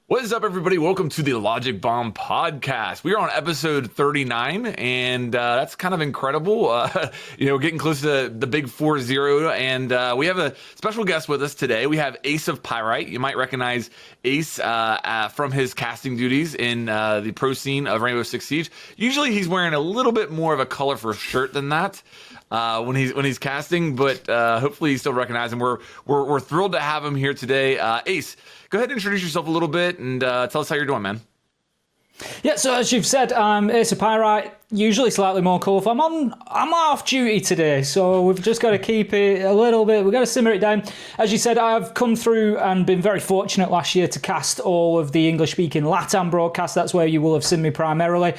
What is up, everybody? Welcome to the Logic Bomb podcast. We are on episode 39, and that's kind of incredible. Getting close to the big 4-0, and we have a special guest with us today. We have AceofPyrite. You might recognize Ace from his casting duties in the pro scene of Rainbow Six Siege. Usually, he's wearing a little bit more of a colorful shirt than that when he's casting, but hopefully you still recognize him. We're thrilled to have him here today. Ace, go ahead and introduce yourself a little bit and tell us how you're doing, man. Yeah, so as you've said, I'm AceofPyrite, usually slightly more colourful. I'm off duty today, so we've just got to keep it a little bit. We've got to simmer it down. As you said, I've come through and been very fortunate last year to cast all of the English-speaking LATAM broadcasts. That's where you will have seen me primarily.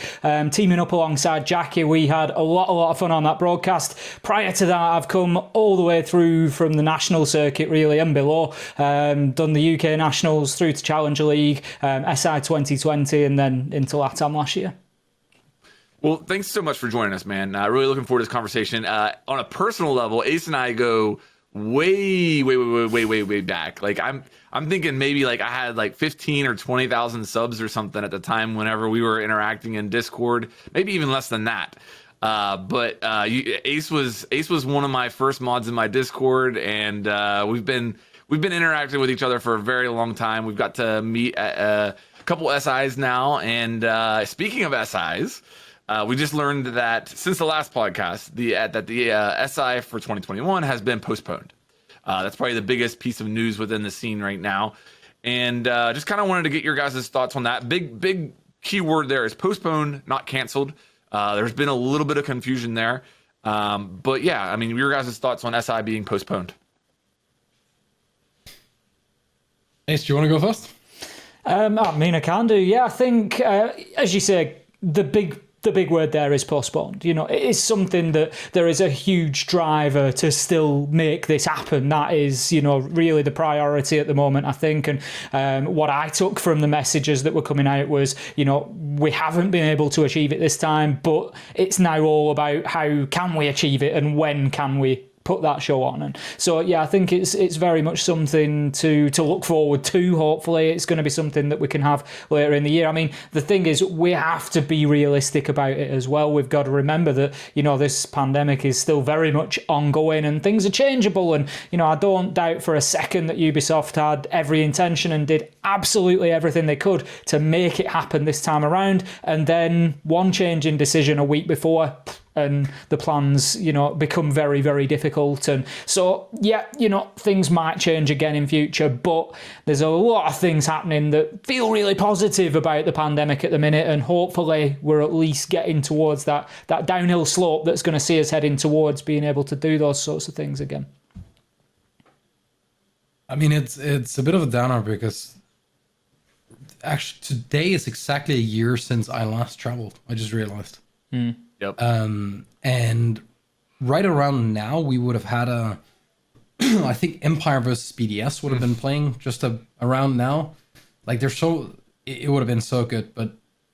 Teaming up alongside Jackie, we had a lot of fun on that broadcast. Prior to that, I've come all the way through from the national circuit, really, and below. Done the UK Nationals through to Challenger League, SI 2020, and then into LATAM last year. Well, thanks so much for joining us, man. Really looking forward to this conversation. On a personal level, Ace and I go way back. Like I'm thinking maybe like I had like 15 or 20,000 subs or something at the time whenever we were interacting in Discord, maybe even less than that. But Ace was one of my first mods in my Discord, and we've been interacting with each other for a very long time. We've got to meet at a couple SIs now, and speaking of SIs, we just learned that since the last podcast, the SI for 2021 has been postponed. That's probably the biggest piece of news within the scene right now, and just kind of wanted to get your guys' thoughts on that. Big keyword there is postponed, not canceled. There's been a little bit of confusion there, but yeah, I mean, your guys' thoughts on SI being postponed. Ace, do you want to go first? I can do. Yeah, I think, as you say, the big word there is postponed. You know, it is something that there is a huge driver to still make this happen. That is, really the priority at the moment, I think. And what I took from the messages that were coming out was, we haven't been able to achieve it this time, but it's now all about how can we achieve it and when can we put that show on. And so yeah, I think it's very much something to look forward to. Hopefully it's going to be something that we can have later in the year. I mean, the thing is, we have to be realistic about it as well. We've got to remember that this pandemic is still very much ongoing and things are changeable, and I don't doubt for a second that Ubisoft had every intention and did absolutely everything they could to make it happen this time around, and then one change in decision a week before and the plans, become very, very difficult. And so, yeah, things might change again in future, but there's a lot of things happening that feel really positive about the pandemic at the minute, and hopefully we're at least getting towards that downhill slope that's going to see us heading towards being able to do those sorts of things again. I mean, it's a bit of a downer because actually today is exactly a year since I last traveled. I just realized. Yep. And right around now, we would have had I think Empire versus BDS would have been playing just around now. Like it would have been so good. But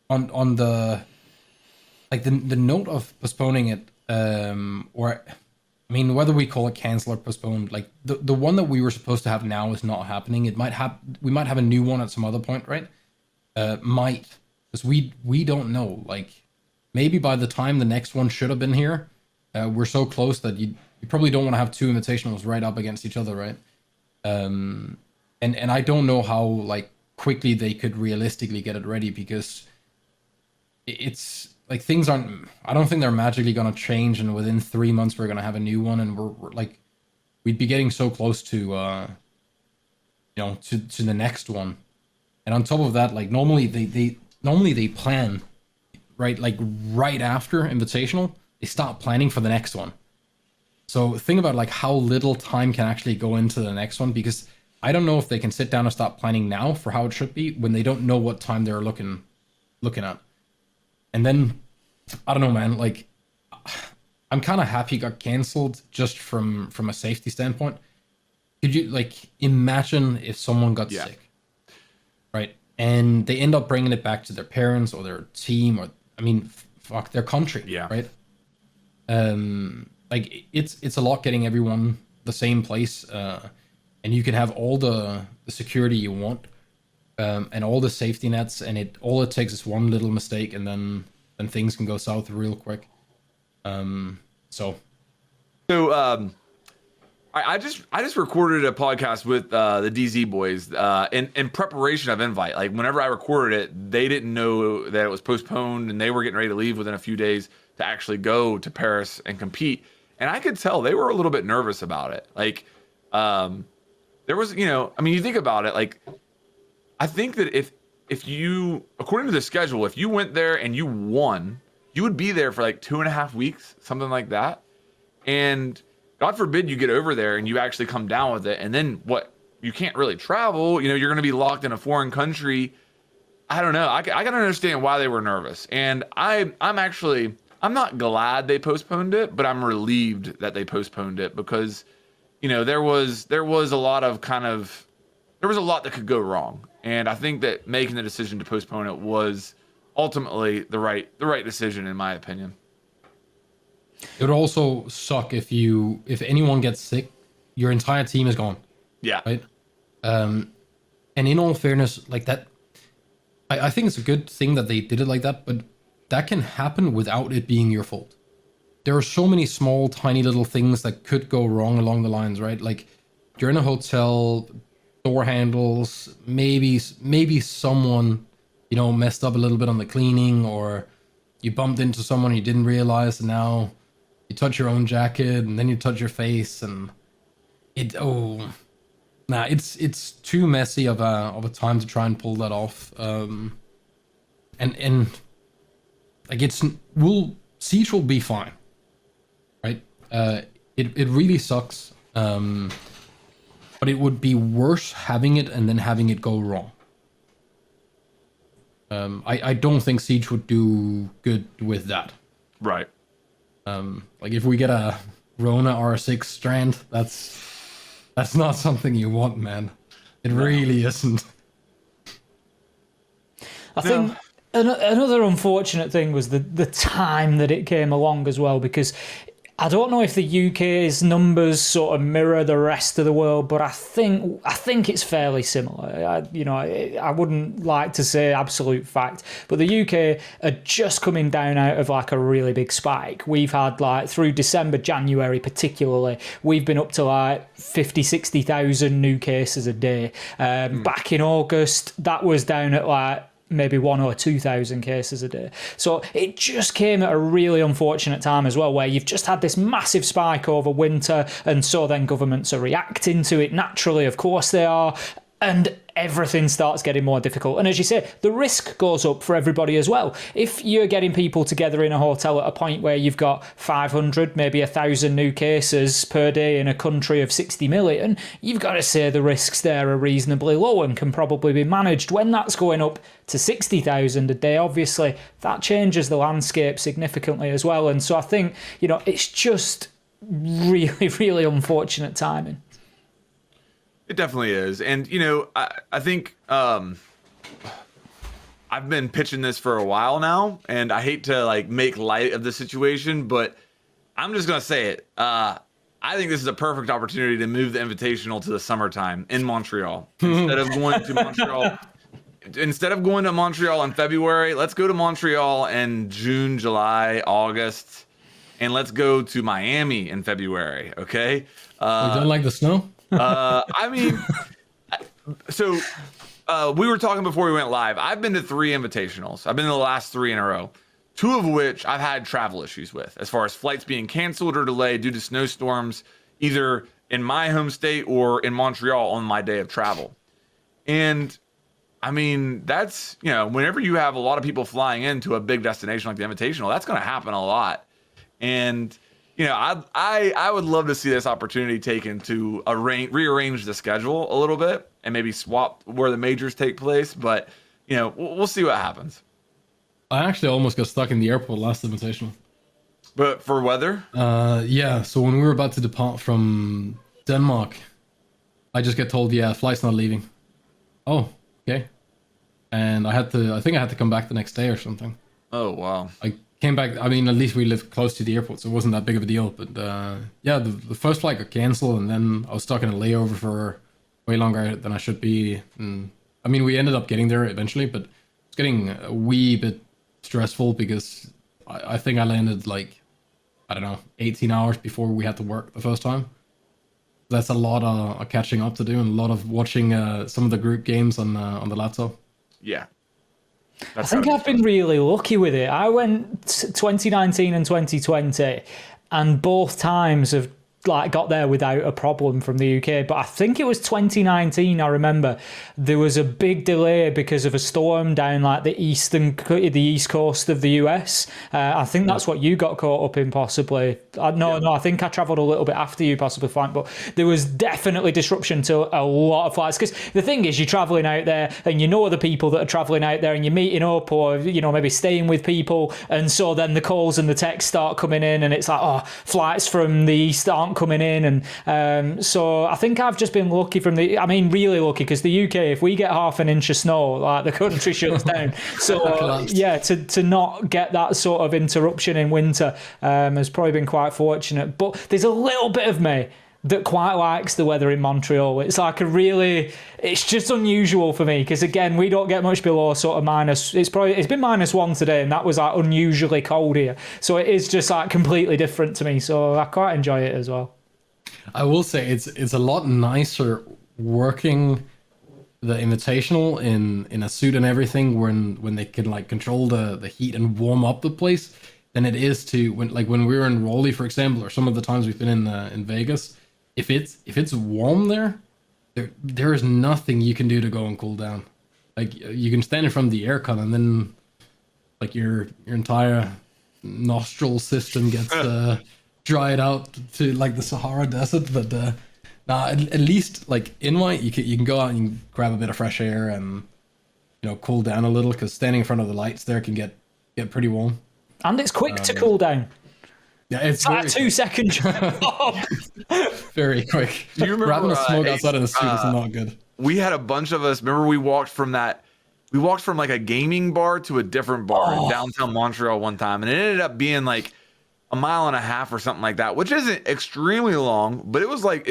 on the note of postponing it, or I mean, whether we call it cancel or postponed, like the one that we were supposed to have now is not happening. We might have a new one at some other point, right? Because we don't know, like. Maybe by the time the next one should have been here, we're so close that you probably don't want to have two invitationals right up against each other, right? And I don't know how like quickly they could realistically get it ready, because it's like things aren't. I don't think they're magically gonna change, and within 3 months we're gonna have a new one, and we're like, we'd be getting so close to to the next one. And on top of that, like normally they plan. Right, like right after Invitational, they start planning for the next one. So think about like how little time can actually go into the next one, because I don't know if they can sit down and start planning now for how it should be when they don't know what time they're looking at. And then I don't know, man. Like I'm kind of happy it got cancelled just from a safety standpoint. Could you like imagine if someone got sick, right? And they end up bringing it back to their parents or their team, or I mean, fuck, their country, right? Like it's a lot getting everyone the same place, and you can have all the security you want, and all the safety nets, and all it takes is one little mistake, and then things can go south real quick. So I just recorded a podcast with the DZ boys in preparation of Invite. Like whenever I recorded it, they didn't know that it was postponed, and they were getting ready to leave within a few days to actually go to Paris and compete. And I could tell they were a little bit nervous about it. Like there was, I mean, you think about it, like I think that if you, according to the schedule, if you went there and you won, you would be there for like 2.5 weeks, something like that. And God forbid you get over there and you actually come down with it, and then what? You can't really travel. You're going to be locked in a foreign country. I don't know. I can understand why they were nervous, and I'm not glad they postponed it, but I'm relieved that they postponed it because, there was a lot that could go wrong, and I think that making the decision to postpone it was ultimately the right decision in my opinion. It would also suck if anyone gets sick, your entire team is gone. Yeah. Right. And in all fairness, like that, I think it's a good thing that they did it like that, but that can happen without it being your fault. There are so many small, tiny little things that could go wrong along the lines, right? Like you're in a hotel, door handles, maybe someone, messed up a little bit on the cleaning, or you bumped into someone you didn't realize, and now you touch your own jacket, and then you touch your face, and it's too messy of a time to try and pull that off. And like Siege will be fine, right? It really sucks, but it would be worse having it and then having it go wrong. I don't think Siege would do good with that. Right. Like if we get a Rona R6 strand, that's not something you want, man. It really isn't. I think another unfortunate thing was the time that it came along as well, because I don't know if the UK's numbers sort of mirror the rest of the world, but I think it's fairly similar. I wouldn't like to say absolute fact, but the UK are just coming down out of like a really big spike. We've had like through December, January particularly, we've been up to like 50, 60,000 new cases a day. Back in August, that was down at like maybe 1,000 or 2,000 cases a day. So it just came at a really unfortunate time as well, where you've just had this massive spike over winter, and so then governments are reacting to it naturally, of course they are, and everything starts getting more difficult. And as you say, the risk goes up for everybody as well. If you're getting people together in a hotel at a point where you've got 500, maybe 1,000 new cases per day in a country of 60 million, you've got to say the risks there are reasonably low and can probably be managed. When that's going up to 60,000 a day, obviously that changes the landscape significantly as well. And so I think, it's just really, really unfortunate timing. It definitely is. And, I think I've been pitching this for a while now, and I hate to like make light of the situation, but I'm just going to say it. I think this is a perfect opportunity to move the Invitational to the summertime in Montreal. Instead of going to Montreal in February, let's go to Montreal in June, July, August, and let's go to Miami in February. Okay. You don't like the snow? I mean, so we were talking before we went live. I've been to 3 invitationals. I've been to the last 3 in a row, 2 of which I've had travel issues with, as far as flights being canceled or delayed due to snowstorms, either in my home state or in Montreal on my day of travel. And I mean, that's, whenever you have a lot of people flying into a big destination like the Invitational, that's going to happen a lot. And I would love to see this opportunity taken to rearrange the schedule a little bit and maybe swap where the majors take place. But, we'll see what happens. I actually almost got stuck in the airport last Invitational. But for weather? Yeah. So when we were about to depart from Denmark, I just get told, flight's not leaving. Oh, okay. And I think I had to come back the next day or something. Oh, wow. I came back. I mean, at least we lived close to the airport, so it wasn't that big of a deal. But the first flight got canceled, and then I was stuck in a layover for way longer than I should be. And I mean, we ended up getting there eventually, but it's getting a wee bit stressful because I think I landed like, I don't know, 18 hours before we had to work the first time. That's a lot of catching up to do and a lot of watching some of the group games on the laptop. Yeah. I think I've been really lucky with it. I went 2019 and 2020, and both times have like got there without a problem from the UK. But I think it was 2019. I remember there was a big delay because of a storm down like the east coast of the US. I think that's what you got caught up in, possibly. No, I think I travelled a little bit after you, possibly, Frank. But there was definitely disruption to a lot of flights, because the thing is, you're travelling out there and you know other people that are travelling out there, and you're meeting up, or maybe staying with people, and so then the calls and the texts start coming in, and it's like, oh, flights from the east aren't coming in, and so I think I've just been lucky really lucky, because the UK, if we get half an inch of snow, like the country shuts down. So yeah, to not get that sort of interruption in winter has probably been quite fortunate. But there's a little bit of me that quite likes the weather in Montreal. It's like it's just unusual for me, because again, we don't get much below sort of minus. It's been -1 today, and that was like unusually cold here. So it is just like completely different to me. So I quite enjoy it as well. I will say it's a lot nicer working the Invitational in a suit and everything, when they can like control the heat and warm up the place, than it is to when we were in Raleigh, for example, or some of the times we've been in Vegas. If it's warm there is nothing you can do to go and cool down. Like, you can stand in front of the aircon, and then like your entire nostril system gets dried out to like the Sahara Desert. But at least like Invite, you can go out and grab a bit of fresh air and cool down a little, because standing in front of the lights there can get pretty warm. And it's quick to cool down. Yeah, it's like a 2-second job. Very quick. Do you remember grabbing a smoke outside in the street is not good? We had a bunch of us. Remember, we walked from like a gaming bar to a different bar in downtown Montreal one time, and it ended up being like a mile and a half or something like that, which isn't extremely long, but it was like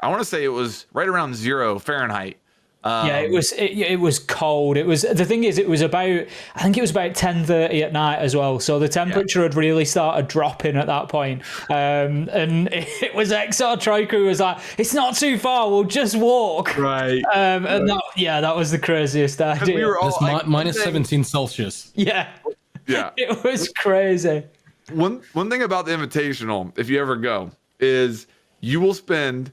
I want to say it was right around 0 Fahrenheit. Yeah, it was cold. It was, the thing is, it was about 10:30 at night as well. So the temperature had really started dropping at that point. And it was XR Troy Crew was like, it's not too far, we'll just walk. Right. And that was the craziest idea. We were all it's like, minus 17 Celsius. Yeah. Yeah. It was crazy. One thing about the Invitational, if you ever go, is you will spend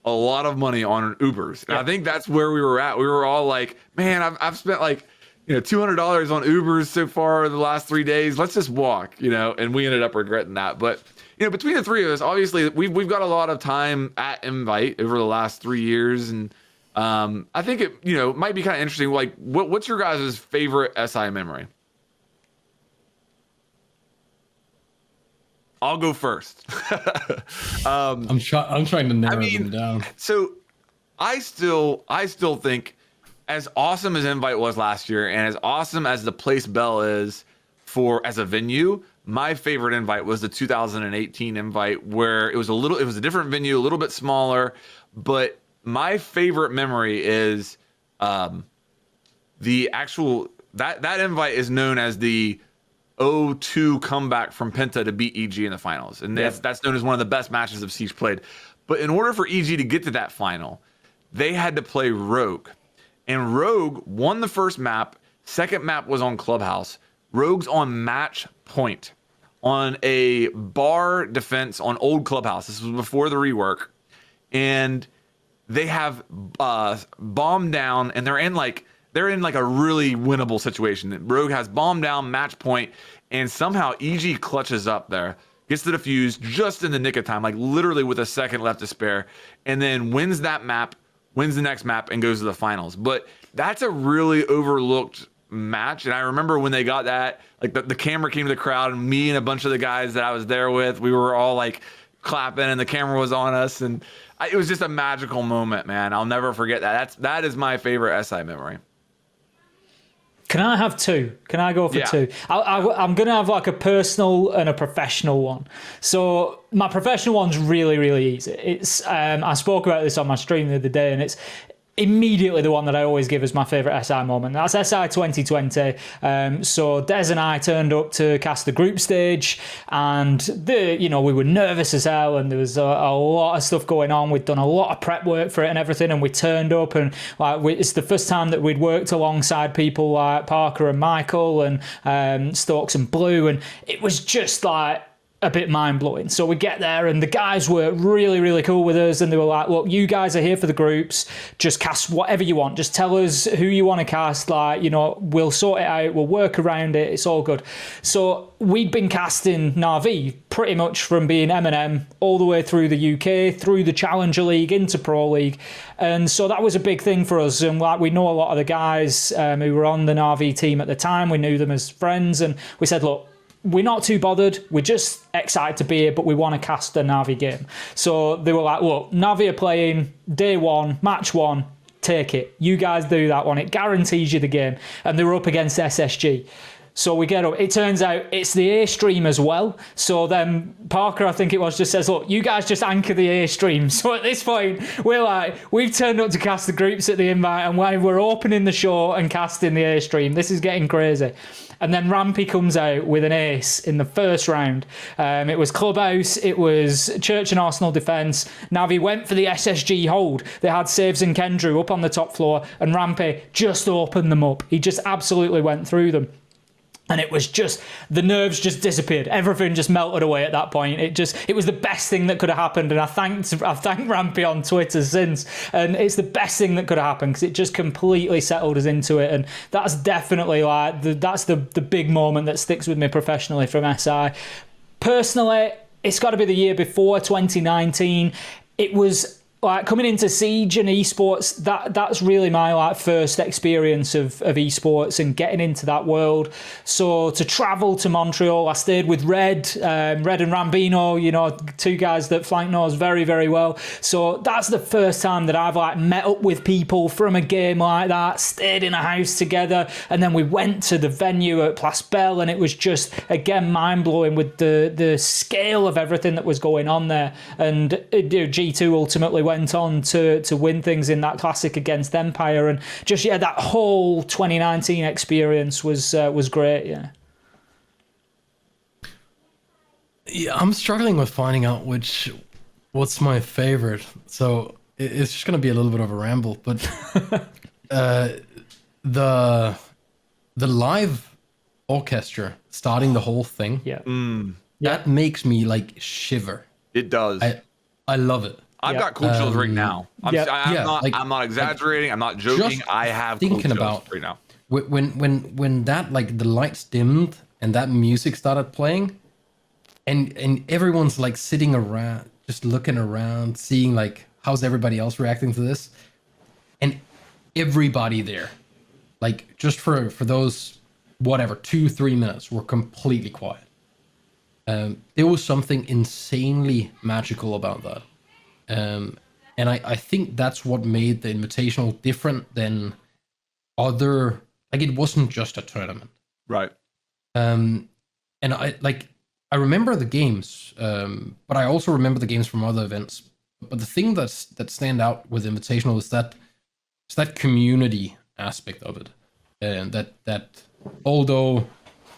a lot of money on Ubers. And I think that's where we were at. We were all like, man, I've spent like, $200 on Ubers so far the last 3 days. Let's just walk, and we ended up regretting that. But, between the three of us, obviously we've got a lot of time at Invite over the last 3 years. And I think it, might be kind of interesting. Like, what's your guys' favorite SI memory? I'll go first. I'm trying to narrow them down. So I still think, as awesome as Invite was last year, and as awesome as the Place Bell is as a venue, my favorite Invite was the 2018 Invite, where it was a different venue, a little bit smaller, but my favorite memory is the actual that Invite is known as the 0-2 comeback from Penta to beat EG in the finals. And that's known as one of the best matches of Siege played. But in order for EG to get to that final, they had to play Rogue. And Rogue won the first map. Second map was on Clubhouse. Rogue's on match point on a bar defense on old Clubhouse. This was before the rework. And they have bomb down, and they're in like a really winnable situation. Rogue has bomb down, match point, and somehow EG clutches up there, gets the defuse just in the nick of time, like literally with a second left to spare, and then wins that map, wins the next map, and goes to the finals. But that's a really overlooked match. And I remember when they got that, like the camera came to the crowd, and me and a bunch of the guys that I was there with, we were all like clapping, and the camera was on us, and it was just a magical moment, man. I'll never forget that. That is my favorite SI memory. Can I have two? Can I go for two? I'm going to have like a personal and a professional one. So my professional one's really, really easy. It's I spoke about this on my stream the other day, and immediately the one that I always give as my favourite SI moment. That's SI 2020. So Des and I turned up to cast the group stage, and we were nervous as hell, and there was a lot of stuff going on. We'd done a lot of prep work for it and everything, and we turned up, and it's the first time that we'd worked alongside people like Parker and Michael and Stokes and Blue, and it was just like a bit mind-blowing. So we get there, and the guys were really, really cool with us, and they were like, look, you guys are here for the groups, just cast whatever you want, just tell us who you want to cast, we'll sort it out, we'll work around it, it's all good. So we'd been casting Na'Vi pretty much from being M&M all the way through the UK, through the Challenger League, into Pro League, and so that was a big thing for us. And we know a lot of the guys who were on the Na'Vi team at the time, we knew them as friends, and we said, look, we're not too bothered. We're just excited to be here, but we want to cast a Na'Vi game. So they were like, look, Na'Vi are playing day one, match one, take it. You guys do that one. It guarantees you the game. And they were up against SSG. So we get up. It turns out it's the A stream as well. So then Parker, I think it was, just says, look, you guys just anchor the A stream. So at this point, we've turned up to cast the groups at the invite, and we're opening the show and casting the A stream. This is getting crazy. And then Rampy comes out with an ace in the first round. It was Clubhouse, it was Church and Arsenal defence. Na'Vi went for the SSG hold. They had Saves and Kendrew up on the top floor, and Rampy just opened them up. He just absolutely went through them. And it was just, the nerves just disappeared. Everything just melted away at that point. It was the best thing that could have happened. And I've thanked Rampy on Twitter since. And it's the best thing that could have happened, because it just completely settled us into it. And that's definitely that's the big moment that sticks with me professionally from SI. Personally, it's got to be the year before 2019. It was coming into Siege and Esports, that's really my first experience of Esports and getting into that world. So to travel to Montreal, I stayed with Red and Rambino, two guys that Flank knows very, very well. So that's the first time that I've met up with people from a game like that, stayed in a house together, and then we went to the venue at Place Belle, and it was just, again, mind-blowing with the scale of everything that was going on there. And G2 ultimately went on to win things in that classic against Empire, and just that whole 2019 experience was great. I'm struggling with finding out what's my favorite, so it's just gonna be a little bit of a ramble, but the live orchestra starting the whole thing, that makes me shiver. It does. I love it. I've got cool chills right now. I'm not exaggerating. I'm not joking. I have cool chills right now. When that the lights dimmed and that music started playing, and everyone's sitting around, just looking around, seeing how's everybody else reacting to this, and everybody there, just for those 2-3 minutes, were completely quiet. There was something insanely magical about that. And I think that's what made the Invitational different than other, it wasn't just a tournament. Right. And I remember the games, but I also remember the games from other events. But the thing that stand out with Invitational is that community aspect of it. And that although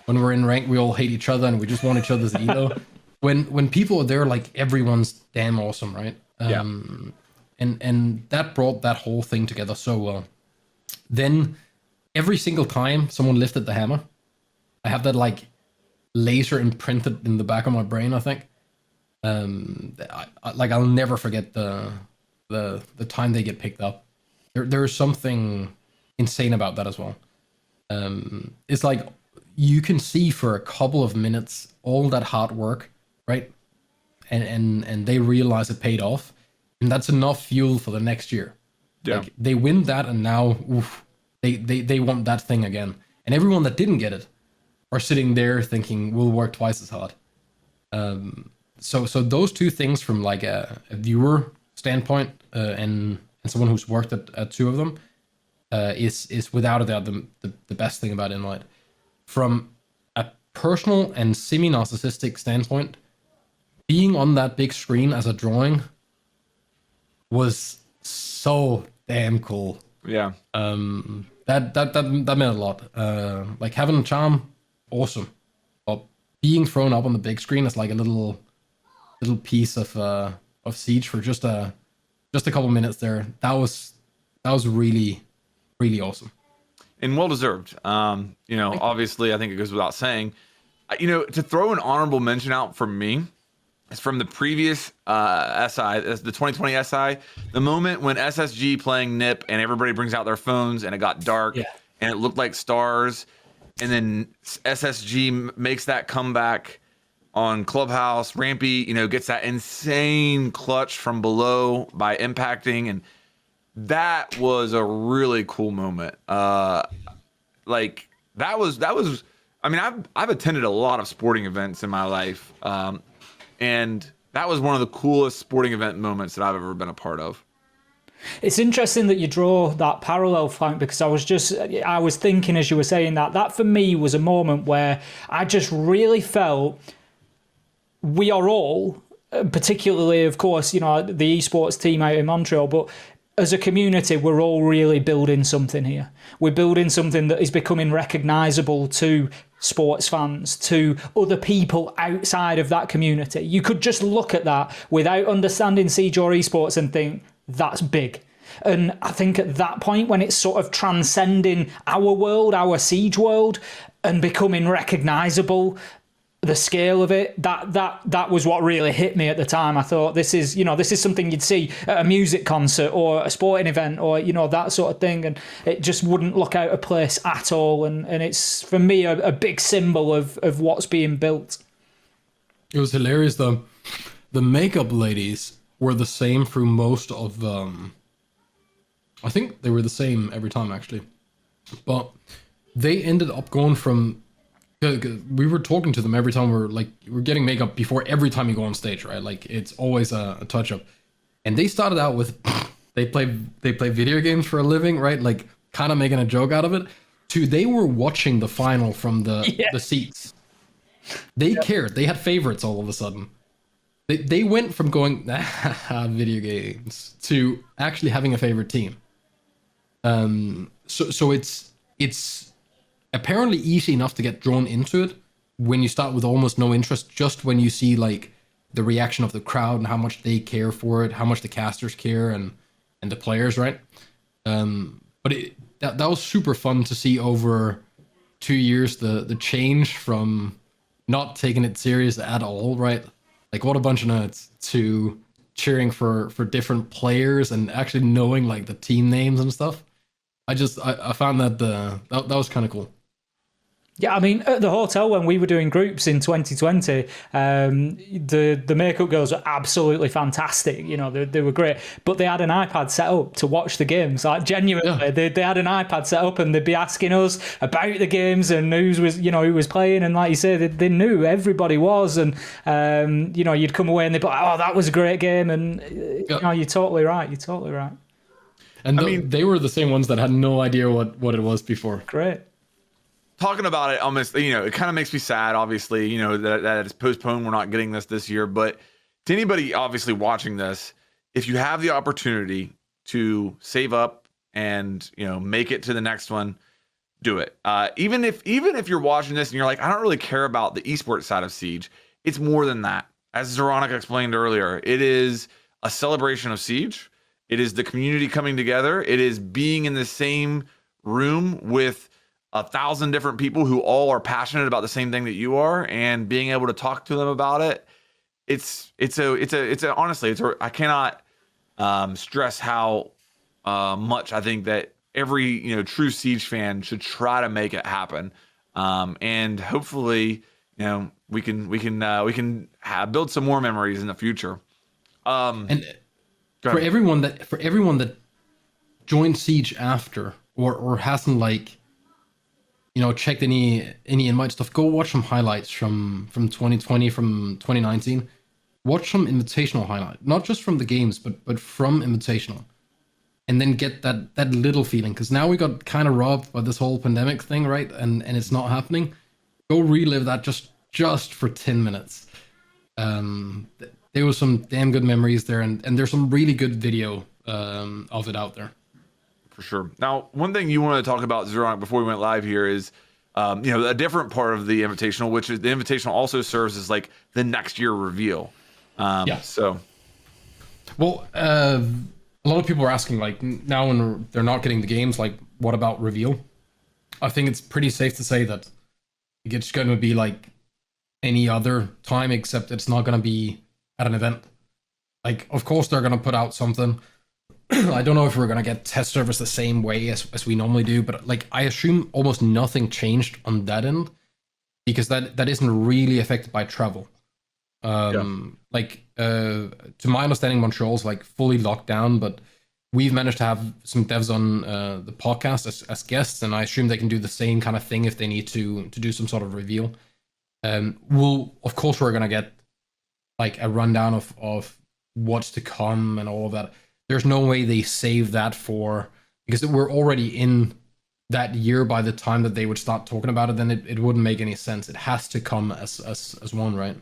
when we're in rank, we all hate each other and we just want each other's elo, when people are there, everyone's damn awesome, right? And that brought that whole thing together so well. Then every single time someone lifted the hammer, I have that laser imprinted in the back of my brain, I think. I'll never forget the time they get picked up. There's something insane about that as well. It's you can see for a couple of minutes all that hard work, right? And they realize it paid off, and that's enough fuel for the next year. Yeah. They win that, and now they want that thing again. And everyone that didn't get it are sitting there thinking, we'll work twice as hard. So those two things from a viewer standpoint and someone who's worked at two of them is without a doubt the best thing about Invite. From a personal and semi-narcissistic standpoint, being on that big screen as a drawing was so damn cool. Yeah. That meant a lot. Like having a charm, awesome. But being thrown up on the big screen is like a little piece of Siege for just a couple minutes there. That was really, really awesome. And well deserved. Obviously, I think it goes without saying. To throw an honorable mention out for me, it's from the previous SI, the 2020 SI, the moment when SSG playing NIP and everybody brings out their phones and it got dark and it looked like stars, and then SSG makes that comeback on Clubhouse. Rampy, gets that insane clutch from below by impacting, and that was a really cool moment. That was. I mean, I've attended a lot of sporting events in my life, and that was one of the coolest sporting event moments that I've ever been a part of. It's interesting that you draw that parallel, Frank, because I was thinking as you were saying that for me was a moment where I just really felt we are all, particularly, of course, the esports team out in Montreal, but as a community, we're all really building something here. We're building something that is becoming recognisable to sports fans, to other people outside of that community. You could just look at that without understanding Siege or esports and think, that's big. And I think at that point, when it's sort of transcending our world, our Siege world, and becoming recognisable, the scale of it, that was what really hit me at the time. I thought this is something you'd see at a music concert or a sporting event or that sort of thing, and it just wouldn't look out of place at all. And it's for me a big symbol of what's being built. It was hilarious though. The makeup ladies were the same through most of I think they were the same every time actually, but they ended up going from. We were talking to them every time we're getting makeup before every time you go on stage, right? Like it's always a touch up. And they started out with they play video games for a living, right? Like kind of making a joke out of it. To they were watching the final from the seats. They cared. They had favorites all of a sudden. They went from going video games to actually having a favorite team. So it's apparently easy enough to get drawn into it when you start with almost no interest, just when you see like the reaction of the crowd and how much they care for it, how much the casters care and the players, right? But that was super fun to see over 2 years, the change from not taking it serious at all, right? Like what a bunch of nerds, to cheering for different players and actually knowing like the team names and stuff. I found that that was kind of cool. Yeah, I mean, at the hotel when we were doing groups in 2020, the makeup girls were absolutely fantastic. They were great, but they had an iPad set up to watch the games. Like genuinely, they had an iPad set up and they'd be asking us about the games and who was playing. And like you say, they knew everybody was. And you'd come away and they'd be like, "Oh, that was a great game." And you're totally right. You're totally right. And they were the same ones that had no idea what it was before. Great. Talking about it almost, it kind of makes me sad, obviously, that it's postponed. We're not getting this year. But to anybody obviously watching this, if you have the opportunity to save up and, make it to the next one, do it. Even if you're watching this and you're like, I don't really care about the esports side of Siege, it's more than that. As Veronica explained earlier, it is a celebration of Siege. It is the community coming together. It is being in the same room with 1,000 different people who all are passionate about the same thing that you are, and being able to talk to them about it. Honestly, I cannot stress how much I think that every true Siege fan should try to make it happen, and hopefully we can build some more memories in the future. And for everyone that joined Siege after or hasn't checked any invite stuff, go watch some highlights from 2020, from 2019. Watch some Invitational highlight, not just from the games, but from Invitational, and then get that little feeling, because now we got kind of robbed by this whole pandemic thing, right? And it's not happening. Go relive that just for 10 minutes. There was some damn good memories there, and there's some really good video of it out there. For sure. Now, one thing you wanted to talk about, Zeronik, before we went live here is, a different part of the Invitational, which is the Invitational also serves as like the next year reveal. So, well, a lot of people are asking, like, now when they're not getting the games, like, what about reveal? I think it's pretty safe to say that it's going to be like any other time, except it's not going to be at an event. Like, of course, they're going to put out something. I don't know if we're going to get test service the same way as we normally do, but like I assume almost nothing changed on that end because that isn't really affected by travel. Like to my understanding, Montreal's like fully locked down, but we've managed to have some devs on the podcast as guests, and I assume they can do the same kind of thing if they need to do some sort of reveal. Of course we're going to get like a rundown of what's to come and all of that. There's no way they save that because we're already in that year by the time that they would start talking about it, then it wouldn't make any sense. It has to come as one, right?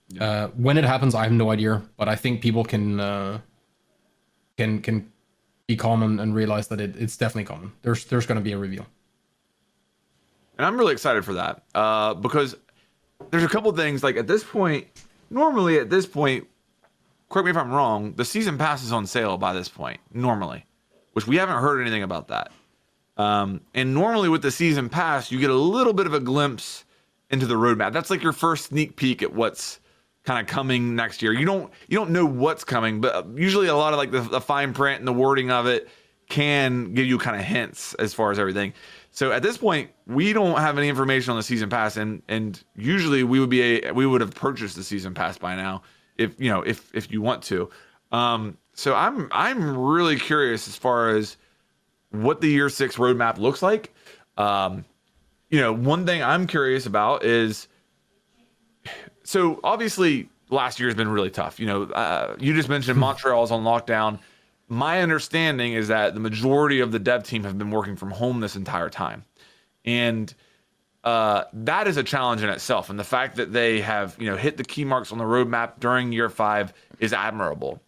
Yeah. When it happens, I have no idea, but I think people can be calm and realize that it's definitely coming. There's going to be a reveal. And I'm really excited for that because there's a couple things like normally at this point, correct me if I'm wrong, the season pass is on sale by this point, normally, which we haven't heard anything about that. And normally with the season pass, you get a little bit of a glimpse into the roadmap. That's like your first sneak peek at what's kind of coming next year. You don't know what's coming, but usually a lot of like the fine print and the wording of it can give you kind of hints as far as everything. So at this point, we don't have any information on the season pass, and usually we would have purchased the season pass by now. If you want to. So I'm really curious as far as what the year 6 roadmap looks like. One thing I'm curious about is, so obviously last year has been really tough. You just mentioned Montreal's on lockdown. My understanding is that the majority of the dev team have been working from home this entire time. And that is a challenge in itself, and the fact that they have hit the key marks on the roadmap during year 5 is admirable.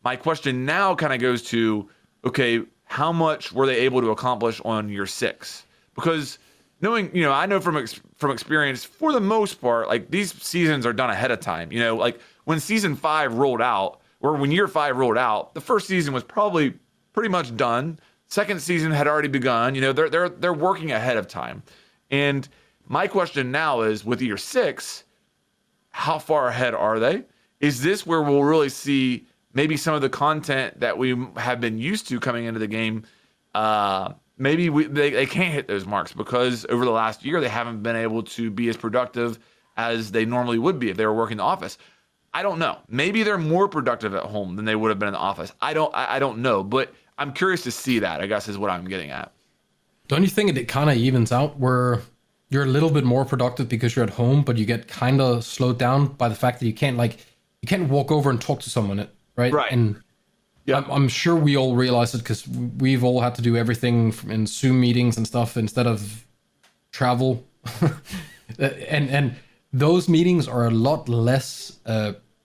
My question now kind of goes to, okay, how much were they able to accomplish on year 6? Because I know from experience, for the most part, like these seasons are done ahead of time. Like when season 5 rolled out, or when year 5 rolled out, the first season was probably pretty much done. Second season had already begun. They're working ahead of time, and my question now is, with year 6, how far ahead are they? Is this where we'll really see maybe some of the content that we have been used to coming into the game? Maybe they can't hit those marks because over the last year they haven't been able to be as productive as they normally would be if they were working in the office. I don't know. Maybe they're more productive at home than they would have been in the office. I don't know, but I'm curious to see that, I guess, is what I'm getting at. Don't you think it kind of evens out where you're a little bit more productive because you're at home, but you get kind of slowed down by the fact that you can't walk over and talk to someone, right? Right. And yeah, I'm sure we all realize it because we've all had to do everything in Zoom meetings and stuff instead of travel. and those meetings are a lot less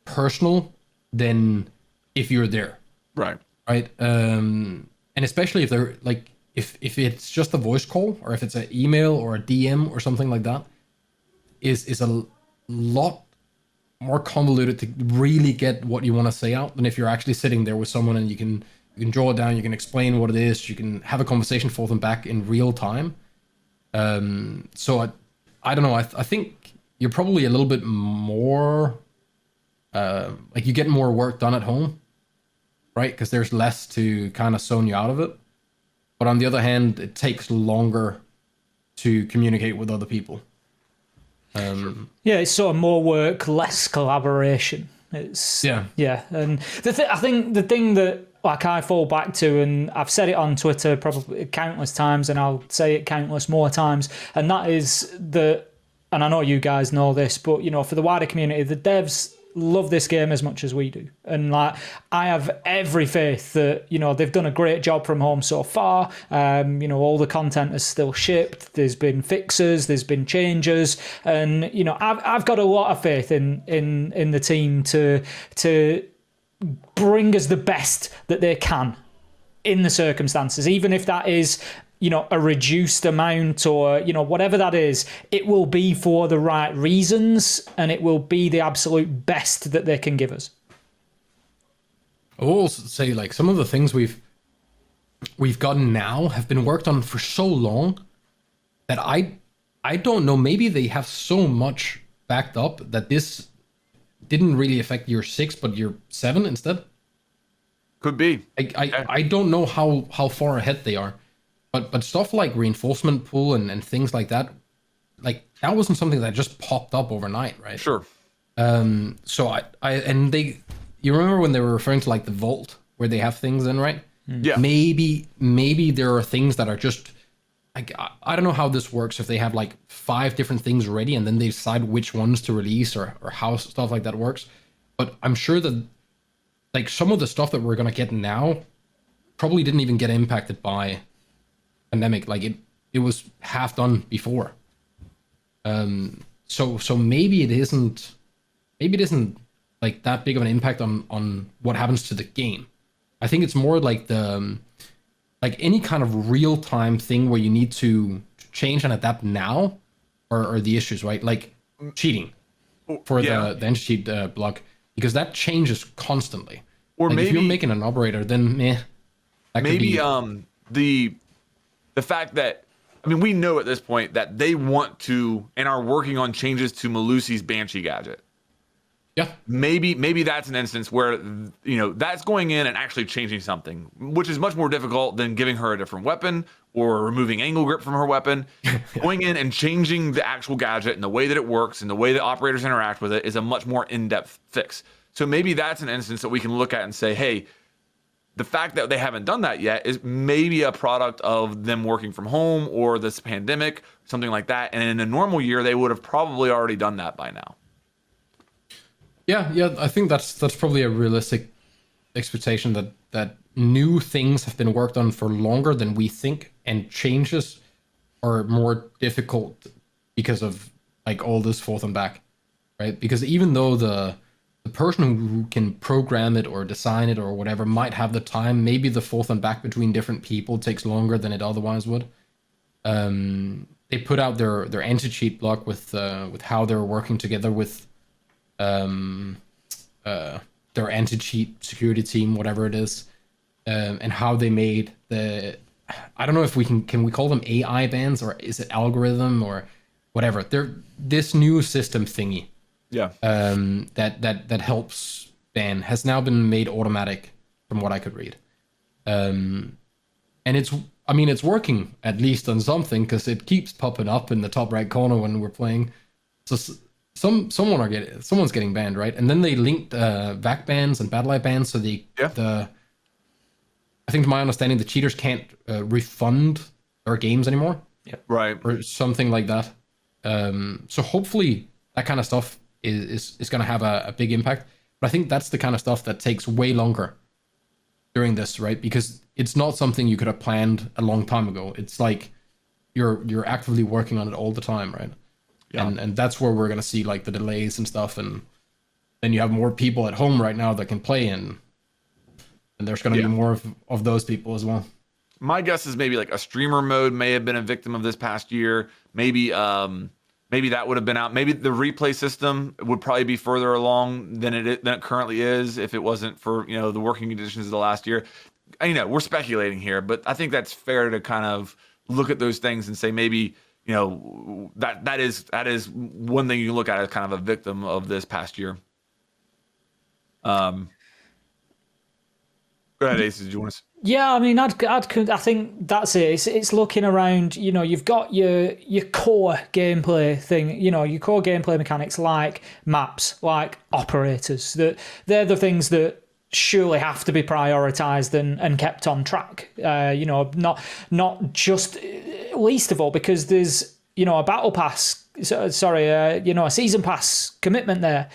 personal than if you're there. Right. Right. And especially if they're like, if it's just a voice call or if it's an email or a DM or something like that, is a lot more convoluted to really get what you want to say out than if you're actually sitting there with someone and you can draw it down, you can explain what it is, you can have a conversation forth and back in real time. So I don't know. I think you're probably a little bit more like you get more work done at home, right? Because there's less to kind of zone you out of it. But on the other hand, it takes longer to communicate with other people. Yeah, it's sort of more work, less collaboration. It's yeah. And I think the thing that like I fall back to, and I've said it on Twitter probably countless times, and I'll say it countless more times, and that is that, and I know you guys know this, but for the wider community, the devs love this game as much as we do, and like I have every faith that they've done a great job from home so far. All the content is still shipped, there's been fixes, there's been changes, and I've got a lot of faith in the team to bring us the best that they can in the circumstances, even if that is, a reduced amount or, whatever that is, it will be for the right reasons and it will be the absolute best that they can give us. I will also say, like, some of the things we've gotten now have been worked on for so long that I don't know, maybe they have so much backed up that this didn't really affect year 6 but year 7 instead. Could be. I don't know how far ahead they are, but stuff like reinforcement pool and things like that wasn't something that just popped up overnight, right? Sure. So you remember when they were referring to like the vault where they have things in, right? Yeah. Maybe there are things that are just like, I don't know how this works, if they have like 5 different things ready and then they decide which ones to release or how stuff like that works. But I'm sure that like some of the stuff that we're gonna get now probably didn't even get impacted by pandemic. Like it was half done before. So maybe it isn't like that big of an impact on what happens to the game. I think it's more like like any kind of real-time thing where you need to change and adapt now are the issues, right? Like cheating for the anti-cheat block, because that changes constantly. Or like maybe if you're making an operator, then that maybe could be... the fact that, I mean, we know at this point that they want to and are working on changes to Malusi's Banshee gadget. Yeah. Maybe that's an instance where, that's going in and actually changing something, which is much more difficult than giving her a different weapon or removing angle grip from her weapon. Going in and changing the actual gadget and the way that it works and the way that operators interact with it is a much more in-depth fix. So maybe that's an instance that we can look at and say, hey, the fact that they haven't done that yet is maybe a product of them working from home or this pandemic, something like that. And in a normal year, they would have probably already done that by now. Yeah, I think that's probably a realistic expectation that new things have been worked on for longer than we think, and changes are more difficult because of like all this forth and back, right? Because even though the person who can program it or design it or whatever might have the time, maybe the forth and back between different people takes longer than it otherwise would. They put out their anti-cheat block with how they're working together with their anti-cheat security team, whatever it is, and how they made I don't know if we can we call them AI bans, or is it algorithm or whatever. They're this new system thingy. Yeah. That helps ban has now been made automatic from what I could read. And it's working at least on something, because it keeps popping up in the top right corner when we're playing. So someone's getting banned, right? And then they linked VAC bans and Battle Eye bans, so I think to my understanding, the cheaters can't refund their games anymore. Yeah. Right. Or something like that. So hopefully that kind of stuff is going to have a big impact. But I think that's the kind of stuff that takes way longer during this, right? Because it's not something you could have planned a long time ago. It's like you're actively working on it all the time, right? Yeah. And that's where we're going to see like the delays and stuff. And then you have more people at home right now that can play, and there's going to be more of those people as well. My guess is maybe like a streamer mode may have been a victim of this past year. Maybe that would have been out. Maybe the replay system would probably be further along than it currently is if it wasn't for the working conditions of the last year. We're speculating here, but I think that's fair to kind of look at those things and say maybe that is one thing you can look at as kind of a victim of this past year. Go ahead, Ace. Did you want to? Yeah, I mean, I think that's it. It's looking around. You've got your core gameplay thing. Your core gameplay mechanics like maps, like operators. They're the things that surely have to be prioritized and kept on track. Not just least of all because there's a battle pass a season pass commitment there,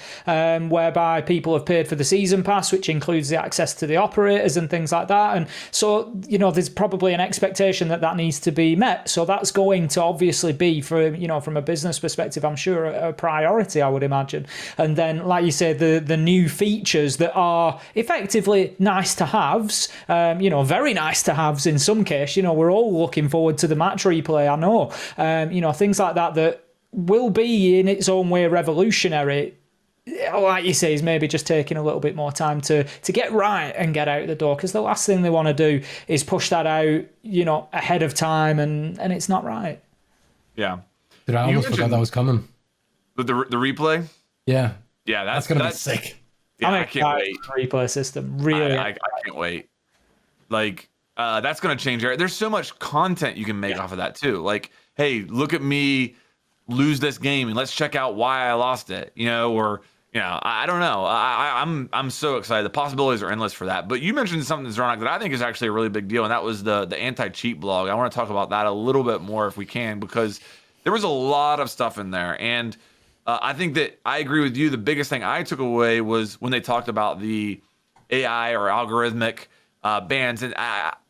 whereby people have paid for the season pass, which includes the access to the operators and things like that. And so, there's probably an expectation that needs to be met. So that's going to obviously be, from a business perspective, I'm sure a priority, I would imagine. And then, like you say, the new features that are effectively nice to haves, very nice to haves in some case. We're all looking forward to the match replay, I know. Things like that will be in its own way revolutionary. Like you say, is maybe just taking a little bit more time to get right and get out the door, because the last thing they want to do is push that out, ahead of time, and it's not right. Yeah. Dude, I almost forgot that was coming. But the replay? Yeah. Yeah, that's gonna be sick. Yeah, I'm I can't wait. Replay system, really. I can't wait. Like, that's gonna change. There's so much content you can make off of that too. Like, hey, look at me lose this game and let's check out why I lost it, I don't know. I'm so excited. The possibilities are endless for that. But you mentioned something, Zarnak, that I think is actually a really big deal, and that was the anti-cheat blog. I want to talk about that a little bit more if we can, because there was a lot of stuff in there. And I think that I agree with you. The biggest thing I took away was when they talked about the AI or algorithmic bans. And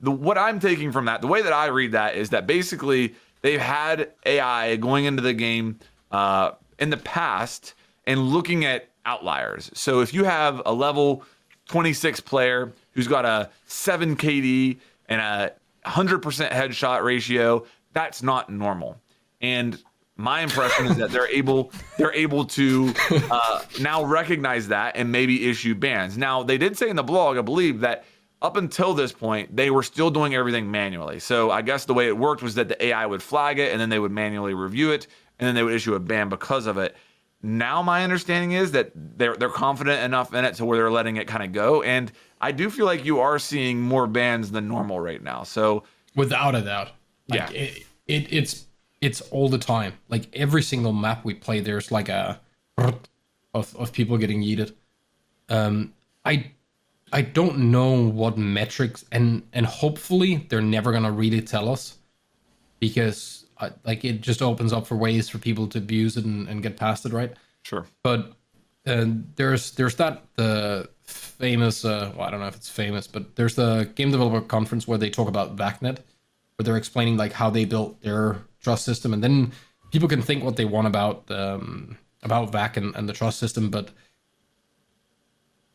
what I'm taking from that, the way that I read that, is that basically they've had AI going into the game in the past and looking at outliers. So if you have a level 26 player who's got a 7 KD and a 100% headshot ratio, that's not normal. And my impression is that they're able to now recognize that and maybe issue bans. Now, they did say in the blog, I believe, that up until this point, they were still doing everything manually. So I guess the way it worked was that the AI would flag it, and then they would manually review it, and then they would issue a ban because of it. Now my understanding is that they're confident enough in it to where they're letting it kind of go. And I do feel like you are seeing more bans than normal right now. So without a doubt, it's all the time. Like every single map we play, there's like a of people getting yeeted. I don't know what metrics, and hopefully they're never gonna really tell us, because it just opens up for ways for people to abuse it and get past it, right? Sure. But there's the famous well, I don't know if it's famous, but there's the game developer conference where they talk about VACnet, where they're explaining like how they built their trust system, and then people can think what they want about VAC and the trust system, but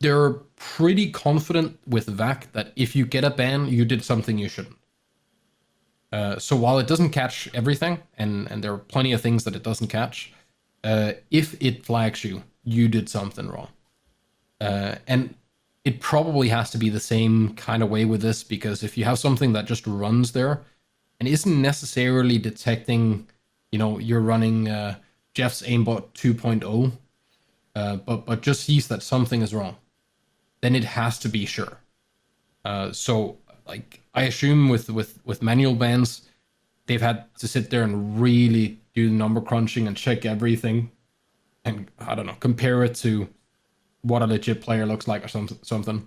they're pretty confident with VAC that if you get a ban, you did something you shouldn't. So while it doesn't catch everything, and there are plenty of things that it doesn't catch, if it flags you, you did something wrong. And it probably has to be the same kind of way with this, because if you have something that just runs there and isn't necessarily detecting, you're running Jeff's aimbot 2.0, but just sees that something is wrong, then it has to be sure. So like I assume with manual bans, they've had to sit there and really do number crunching and check everything, and I don't know, compare it to what a legit player looks like or something.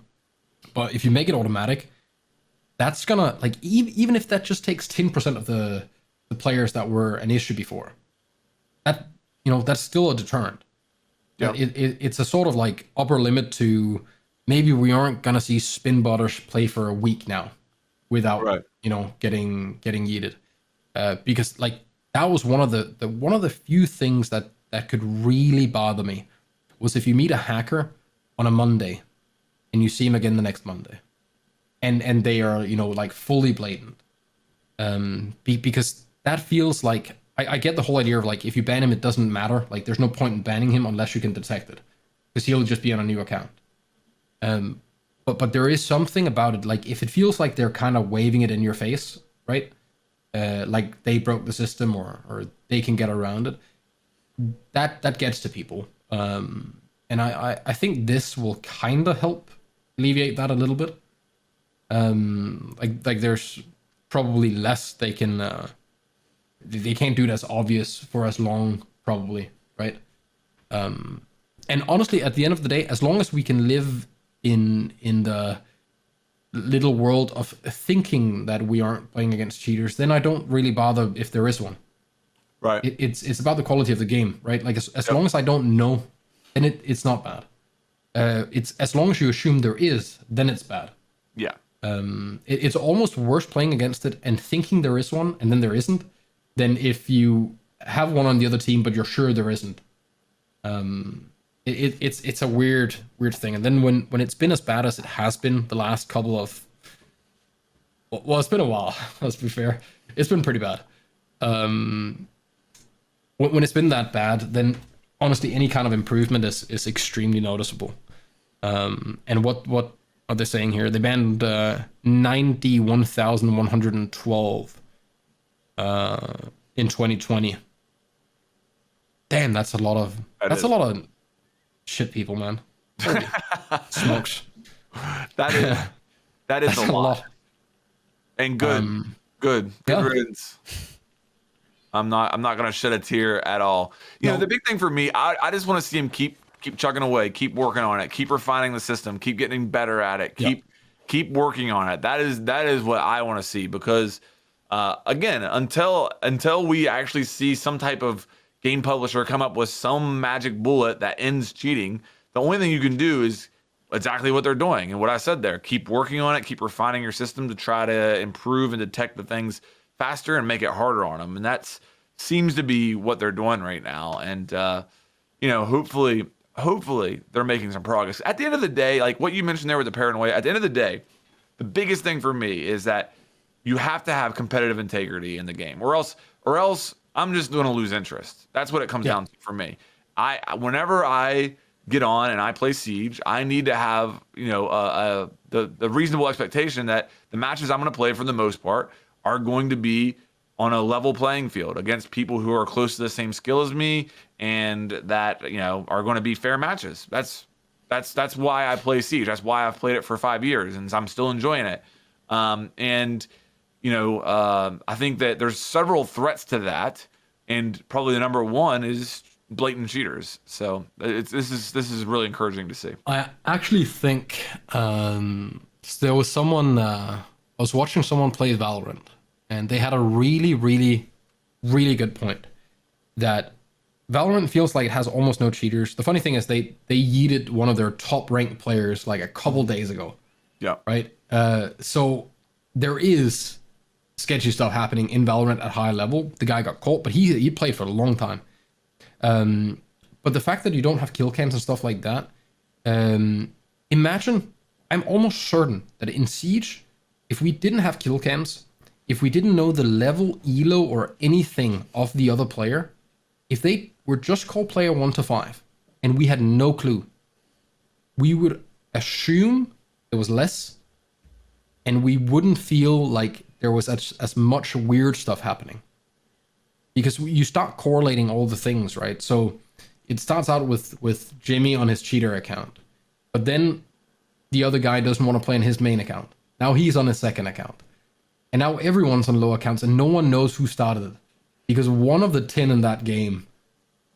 But if you make it automatic, that's gonna, like, even if that just takes 10% of the players that were an issue before, that, that's still a deterrent. Yeah. It's a sort of like upper limit to maybe we aren't gonna see spin botters play for a week now without getting yeeted, because like that was one of the few things that could really bother me, was if you meet a hacker on a Monday and you see him again the next Monday, and they are like fully blatant, because that feels like, I get the whole idea of like, if you ban him, it doesn't matter, like there's no point in banning him unless you can detect it, because he'll just be on a new account. But there is something about it, like if it feels like they're kind of waving it in your face, right? Like they broke the system or they can get around it. That gets to people. And I think this will kind of help alleviate that a little bit. Like there's probably less they can't do it as obvious for as long, probably, right? And honestly, at the end of the day, as long as we can live in the little world of thinking that we aren't playing against cheaters, then I don't really bother if there is one. Right. It's about the quality of the game, right? Like as long as I don't know, then it's not bad. It's as long as you assume there is, then it's bad. Yeah. It's almost worse playing against it and thinking there is one and then there isn't, than if you have one on the other team but you're sure there isn't. It's a weird thing. And then when it's been as bad as it has been the last couple of, well, it's been a while. Let's be fair. It's been pretty bad. When it's been that bad, then honestly, any kind of improvement is extremely noticeable. And what are they saying here? They banned 91,112 in 2020. Damn, that's a lot of a lot of shit people, man. Holy smokes. That is a lot. And good riddance. I'm not gonna shed a tear at all. You know, the big thing for me, I just want to see him keep chugging away, keep working on it, keep refining the system, keep getting better at it, keep working on it. That is what I want to see, because again, until we actually see some type of game publisher come up with some magic bullet that ends cheating, the only thing you can do is exactly what they're doing and what I said there. Keep working on it, keep refining your system to try to improve and detect the things faster and make it harder on them. And that seems to be what they're doing right now. And you know, hopefully they're making some progress. At the end of the day, like what you mentioned there with the paranoia, at the end of the day, the biggest thing for me is that you have to have competitive integrity in the game, or else I'm just going to lose interest. That's what it comes down to for me. Whenever I get on and I play Siege, I need to have, you know, the reasonable expectation that the matches I'm going to play for the most part are going to be on a level playing field against people who are close to the same skill as me, and that, you know, are going to be fair matches. That's why I play Siege. That's why I've played it for 5 years and I'm still enjoying it. And you know, I think that there's several threats to that, and probably the number one is blatant cheaters. So this is really encouraging to see. I actually think there was someone. I was watching someone play Valorant, and they had a really, really, really good point. That Valorant feels like it has almost no cheaters. The funny thing is they yeeted one of their top ranked players like a couple days ago. Yeah. Right. So there is sketchy stuff happening in Valorant at high level. The guy got caught, but he played for a long time. But the fact that you don't have kill cams and stuff like that, imagine, I'm almost certain that in Siege, if we didn't have kill cams, if we didn't know the level, elo, or anything of the other player, if they were just called player 1 to 5, and we had no clue, we would assume there was less, and we wouldn't feel like there was as much weird stuff happening. Because you start correlating all the things, right? So it starts out with Jimmy on his cheater account, but then the other guy doesn't want to play on his main account. Now he's on his second account. And now everyone's on low accounts and no one knows who started it. Because one of the 10 in that game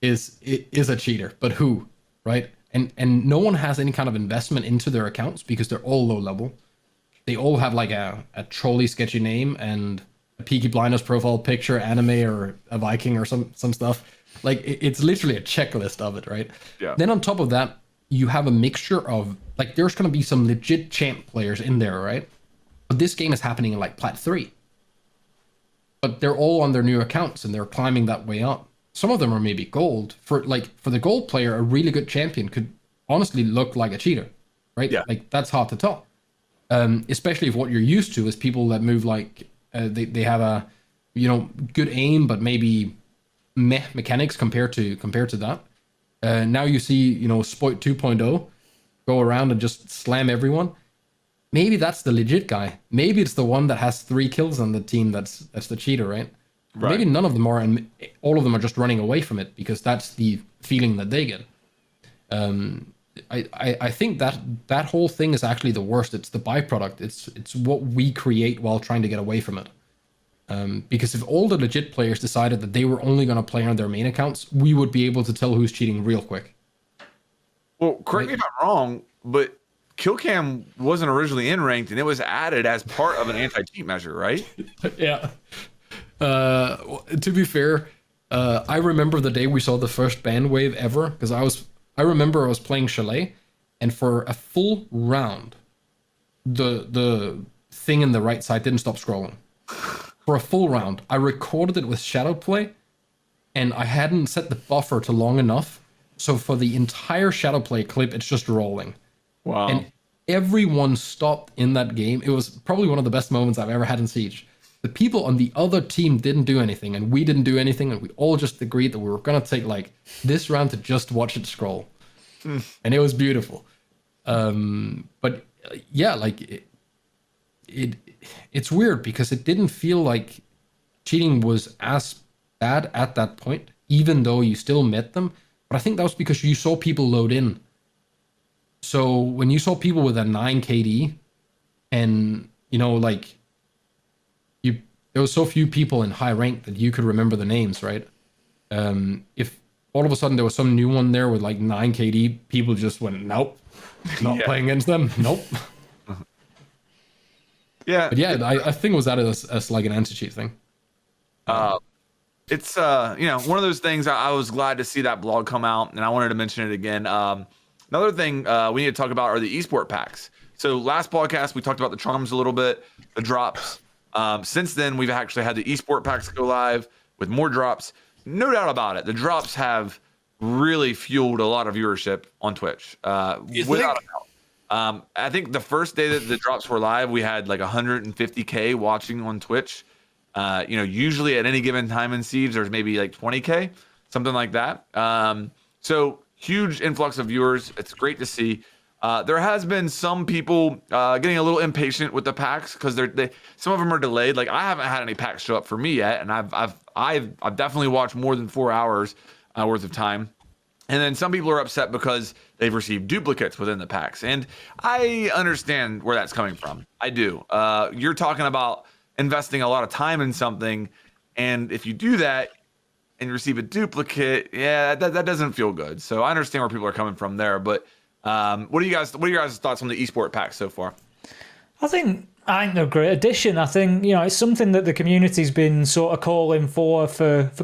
is a cheater, but who, right? And no one has any kind of investment into their accounts because they're all low level. They all have like a trolly sketchy name and a Peaky Blinders profile picture, anime or a Viking or some stuff. Like it's literally a checklist of it, right? Yeah. Then on top of that, you have a mixture of like there's gonna be some legit champ players in there, right? But this game is happening in like Plat 3. But they're all on their new accounts and they're climbing that way up. Some of them are maybe gold. For the gold player, a really good champion could honestly look like a cheater, right? Yeah. Like that's hard to tell. Especially if what you're used to is people that move like they have a, you know, good aim but maybe meh mechanics compared to that. Now you see, you know, Spoit 2.0 go around and just slam everyone. Maybe that's the legit guy. Maybe it's the one that has 3 kills on the team that's the cheater, right? Right. Maybe none of them are, and all of them are just running away from it because that's the feeling that they get. I think that whole thing is actually the worst. It's the byproduct. It's what we create while trying to get away from it. Because if all the legit players decided that they were only going to play on their main accounts, we would be able to tell who's cheating real quick. Well, correct me if I'm wrong, but Killcam wasn't originally in ranked, and it was added as part of an anti-cheat measure, right? Yeah. To be fair, I remember the day we saw the first ban wave ever, because I remember I was playing Chalet, and for a full round, the thing in the right side didn't stop scrolling. For a full round, I recorded it with Shadowplay, and I hadn't set the buffer to long enough, so for the entire Shadowplay clip, it's just rolling. Wow. And everyone stopped in that game. It was probably one of the best moments I've ever had in Siege. The people on the other team didn't do anything, and we didn't do anything, and we all just agreed that we were gonna take like this round to just watch it scroll, and it was beautiful. But yeah, like it's weird because it didn't feel like cheating was as bad at that point, even though you still met them. But I think that was because you saw people load in. So when you saw people with a 9 KD, and like there was so few people in high rank that you could remember the names, right? If all of a sudden there was some new one there with like 9 KD, people just went, nope, not playing against them, nope. Yeah. But yeah, I think it was that as like an anti-cheat thing. It's one of those things. I was glad to see that blog come out, and I wanted to mention it again. Another thing we need to talk about are the esport packs. So last podcast we talked about the charms a little bit, the drops. Since then we've actually had the esport packs go live with more drops. No doubt about it, the drops have really fueled a lot of viewership on Twitch. Without a doubt. I think the first day that the drops were live, we had like 150K watching on Twitch. Usually at any given time in Siege, there's maybe like 20K, something like that. So huge influx of viewers. It's great to see. There has been some people getting a little impatient with the packs because some of them are delayed. Like I haven't had any packs show up for me yet, and I've definitely watched more than 4 hours worth of time. And then some people are upset because they've received duplicates within the packs, and I understand where that's coming from. I do. You're talking about investing a lot of time in something, and if you do that and you receive a duplicate, that doesn't feel good. So I understand where people are coming from there, but what are your guys' thoughts on the esport pack so far? I think they're a great addition. I think, it's something that the community's been sort of calling for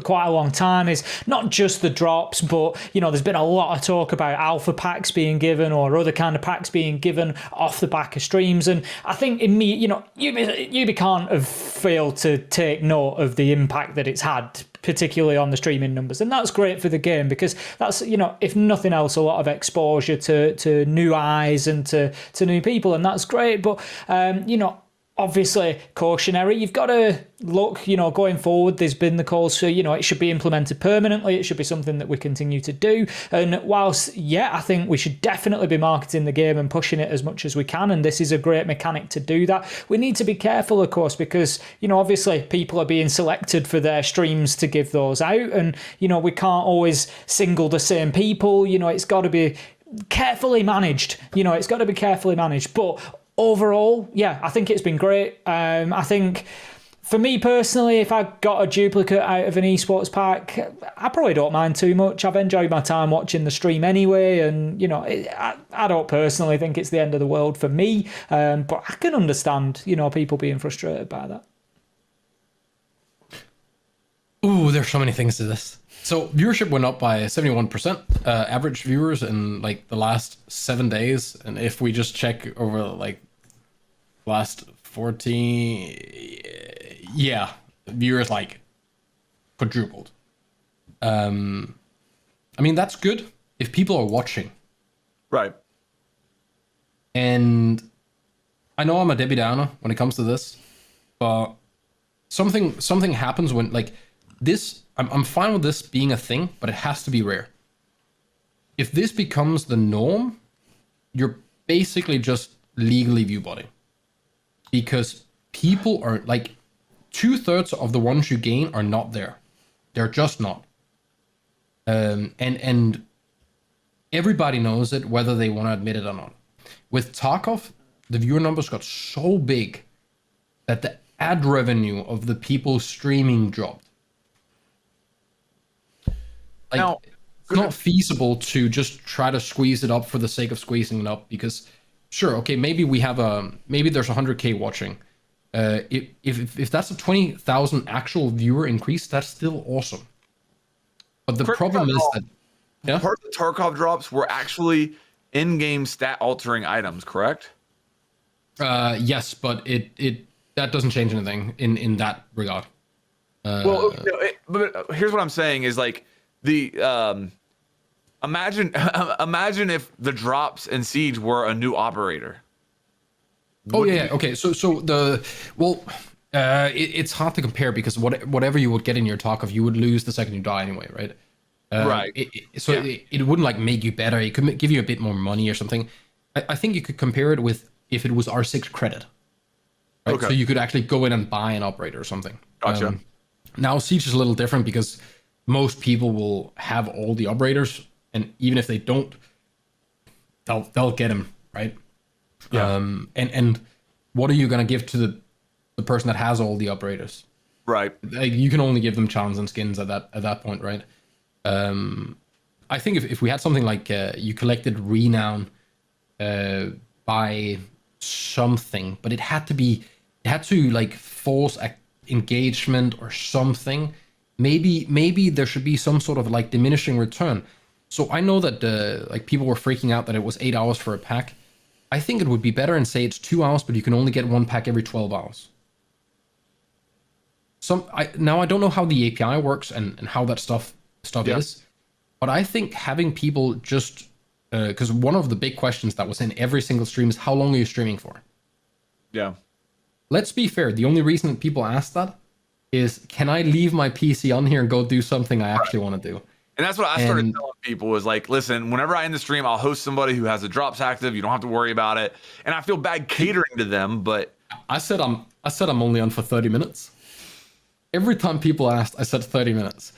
quite a long time. Is not just the drops, but, there's been a lot of talk about alpha packs being given or other kind of packs being given off the back of streams. And I think Ubi can't have failed to take note of the impact that it's had, particularly on the streaming numbers. And that's great for the game because that's, if nothing else, a lot of exposure to new eyes and to new people. And that's great. But, obviously cautionary. You've got to look, going forward, there's been the calls for, it should be implemented permanently. It should be something that we continue to do. And whilst, I think we should definitely be marketing the game and pushing it as much as we can. And this is a great mechanic to do that. We need to be careful, of course, because, obviously people are being selected for their streams to give those out. And, we can't always single the same people. It's got to be carefully managed. It's got to be carefully managed. But overall, I think it's been great. I think for me personally, if I got a duplicate out of an esports pack, I probably don't mind too much. I've enjoyed my time watching the stream anyway, and I don't personally think it's the end of the world for me, but I can understand people being frustrated by that. Ooh, there's so many things to this. So viewership went up by 71%, average viewers in like the last 7 days. And if we just check over like last 14, viewers like quadrupled. That's good if people are watching. Right. And I know I'm a Debbie Downer when it comes to this, but something happens when like this. I'm fine with this being a thing, but it has to be rare. If this becomes the norm, you're basically just legally viewbotting. Because people are like 2/3 of the ones you gain are not there. They're just not. And everybody knows it, whether they want to admit it or not. With Tarkov, the viewer numbers got so big that the ad revenue of the people streaming dropped. Like, now, it's not feasible to just try to squeeze it up for the sake of squeezing it up because, sure, okay, maybe there's 100K watching. If that's a 20,000 actual viewer increase, that's still awesome. But the Correct me if problem I'm is wrong. that, yeah, Part of the Tarkov drops were actually in-game stat altering items, correct? yes, but it that doesn't change anything in that regard. Well, but here's what I'm saying is like the imagine imagine if the drops in Siege were a new operator. Oh yeah, okay. So the well, it's hard to compare because whatever you would get in your Tarkov, you would lose the second you die anyway, right? Right. It wouldn't like make you better. It could give you a bit more money or something. I think you could compare it with if it was R6 credit. Right? Okay. So you could actually go in and buy an operator or something. Gotcha. Now Siege is a little different because most people will have all the operators, and even if they don't, they'll get them, right? Yeah. And what are you gonna give to the person that has all the operators? Right. Like, you can only give them challenge and skins at that point, right? I think if we had something like you collected renown by something, but it had to like force engagement or something. Maybe there should be some sort of like diminishing return. So I know that like people were freaking out that it was 8 hours for a pack. I think it would be better and say it's 2 hours, but you can only get one pack every 12 hours. Now I don't know how the API works and how that stuff Yeah. is, but I think having people just because one of the big questions that was in every single stream is how long are you streaming for? Yeah. Let's be fair. The only reason that people ask that is, can I leave my PC on here and go do something I actually want to do? And that's what I started And- telling people was like, listen, whenever I end the stream, I'll host somebody who has the drops active. You don't have to worry about it. And I feel bad catering to them, but I said I'm only on for 30 minutes. Every time people asked, I said 30 minutes.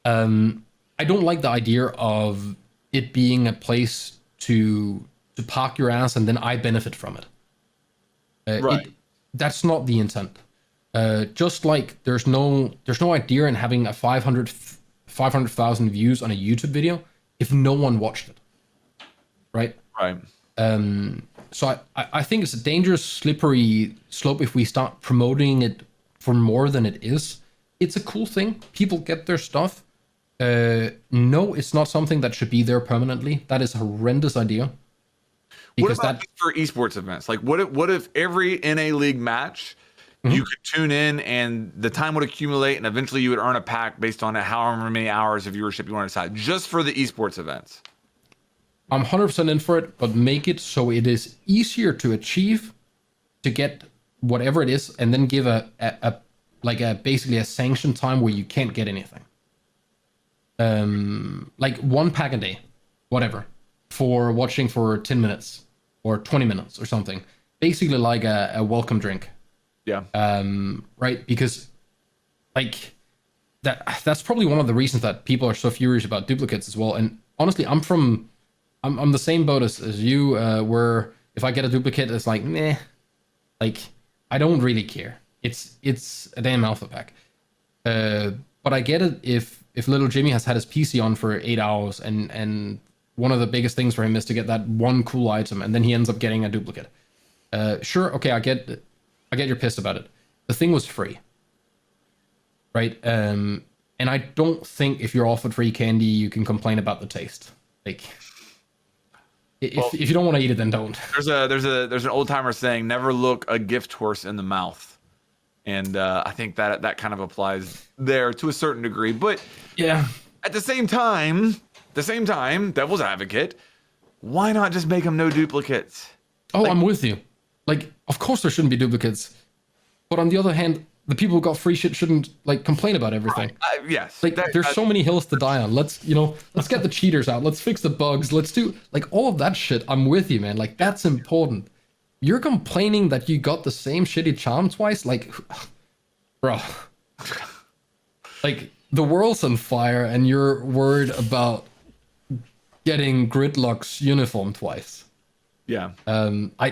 I don't like the idea of it being a place to park your ass and then I benefit from it. Right. That's not the intent. Just like there's no idea in having a 500,000 views on a YouTube video if no one watched it, right? right. So I think it's a dangerous, slippery slope if we start promoting it for more than it is. It's a cool thing. People get their stuff. No, it's not something that should be there permanently. That is a horrendous idea. What about for esports events? Like, what if every NA League match you could tune in and the time would accumulate and eventually you would earn a pack based on however many hours of viewership you want to decide, just for the esports events? I'm 100% in for it, but make it so it is easier to achieve, to get whatever it is, and then give basically a sanctioned time where you can't get anything. Like 1 pack a day, whatever, for watching for 10 minutes or 20 minutes or something. Basically like a welcome drink. Yeah. Right? Because like that's probably one of the reasons that people are so furious about duplicates as well. And honestly, I'm the same boat as you, where if I get a duplicate, it's like, meh. Like, I don't really care. It's a damn alpha pack. But I get it if little Jimmy has had his PC on for 8 hours and one of the biggest things for him is to get that one cool item and then he ends up getting a duplicate. Sure, okay, I get you're pissed about it. The thing was free. Right? And I don't think if you're offered free candy, you can complain about the taste. Like, if you don't want to eat it, then don't. There's an old timer saying, "Never look a gift horse in the mouth," and I think that kind of applies there to a certain degree. But Yeah. at the same time, devil's advocate, why not just make them no duplicates? Oh, I'm with you. Like, of course there shouldn't be duplicates, but on the other hand, the people who got free shit shouldn't like complain about everything. Yes, Like, there's so many hills to die on. Let's get the cheaters out. Let's fix the bugs. Let's do like all of that shit. I'm with you, man. Like, that's important. You're complaining that you got the same shitty charm twice? Like, bro. Like, the world's on fire and you're worried about getting Gridlock's uniform twice. Yeah. I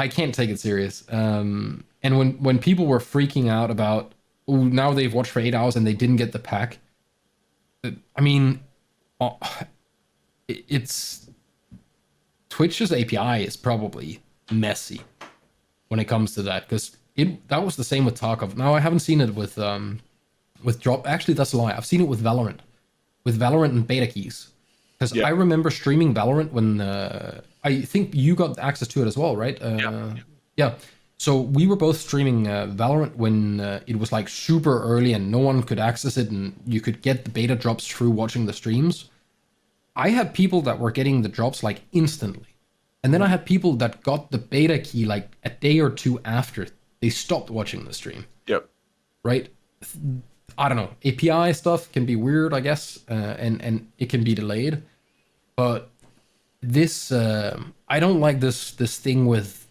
can't take it serious. And when people were freaking out about, oh, now they've watched for 8 hours and they didn't get the pack. I mean, it's Twitch's API is probably messy when it comes to that, because that was the same with Tarkov. Now I haven't seen it with with drop. Actually, that's a lie. I've seen it with Valorant, and beta keys. Because Yeah. I remember streaming Valorant when I think you got access to it as well, right? Yeah. So we were both streaming Valorant when it was like super early and no one could access it, and you could get the beta drops through watching the streams. I had people that were getting the drops like instantly. And then I had people that got the beta key like a day or two after they stopped watching the stream. Yep. Right? I don't know. API stuff can be weird, I guess, and it can be delayed. But this, I don't like this thing with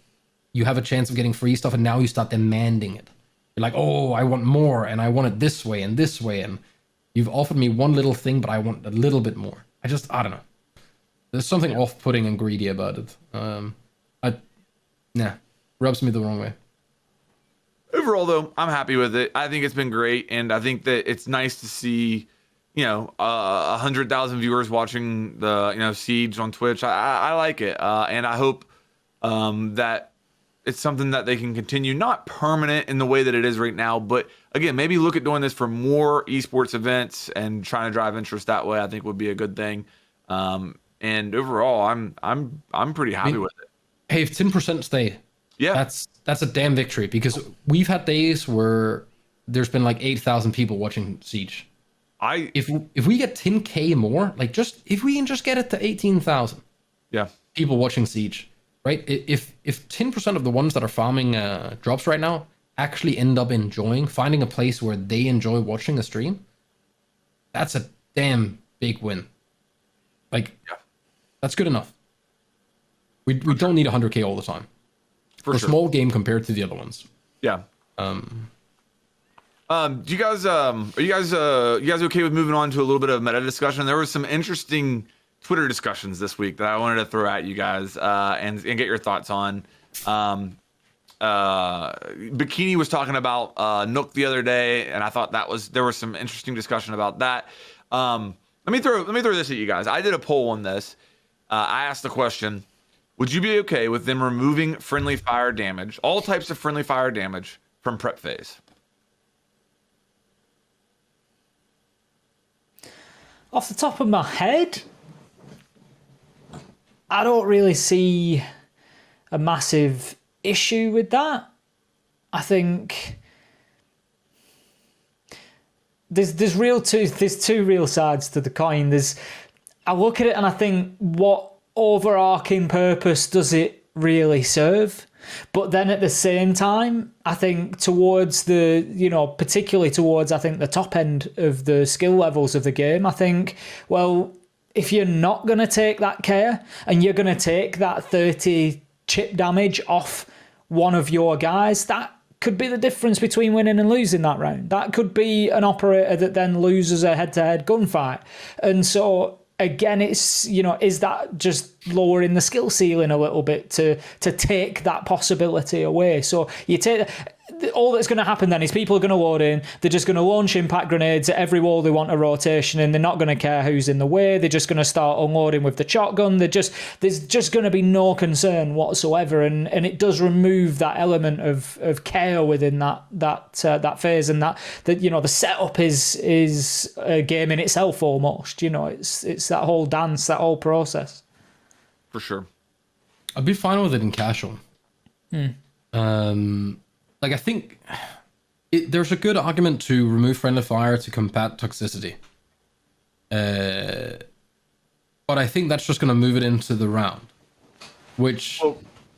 you have a chance of getting free stuff and now you start demanding it. You're like, oh, I want more and I want it this way and this way. And you've offered me one little thing, but I want a little bit more. I don't know. There's something off-putting and greedy about it. Rubs me the wrong way. Overall, though, I'm happy with it. I think it's been great, and I think that it's nice to see, 100,000 viewers watching the, Siege on Twitch. I like it, and I hope that it's something that they can continue, not permanent in the way that it is right now, but again, maybe look at doing this for more esports events and trying to drive interest that way. I think would be a good thing. And overall, I'm pretty happy with it. Hey, if 10% stay, that's a damn victory, because we've had days where there's been like 8,000 people watching Siege. If we get 10K more, like if we can just get it to 18,000 people watching Siege, right? If 10% of the ones that are farming drops right now actually end up finding a place where they enjoy watching a stream, that's a damn big win. That's good enough. We don't need 100K all the time. For a small game compared to the other ones. Yeah. Do you guys are you guys okay with moving on to a little bit of meta discussion? There was some interesting Twitter discussions this week that I wanted to throw at you guys and get your thoughts on. Bikini was talking about Nook the other day, and I thought there was some interesting discussion about that. Let me throw this at you guys. I did a poll on this. I asked the question: would you be okay with them removing friendly fire damage, all types of friendly fire damage, from prep phase? Off the top of my head, I don't really see a massive issue with that. I think there's two real sides to the coin. I look at it and I think, what overarching purpose does it really serve? But then at the same time, I think towards particularly towards, I think, the top end of the skill levels of the game, I think, well, if you're not going to take that care and you're going to take that 30 chip damage off one of your guys, that could be the difference between winning and losing that round. That could be an operator that then loses a head-to-head gunfight. And so, again, it's, is that just lowering the skill ceiling a little bit to take that possibility away? So you take all that's going to happen then is people are going to load in. They're just going to launch impact grenades at every wall they want a rotation in. They're not going to care who's in the way. They're just going to start unloading with the shotgun. There's just going to be no concern whatsoever, and it does remove that element of care within that phase, and that the setup is a game in itself almost. It's that whole dance, that whole process. For sure. I'd be fine with it in casual. I think there's a good argument to remove friendly fire to combat toxicity. But I think that's just going to move it into the round, which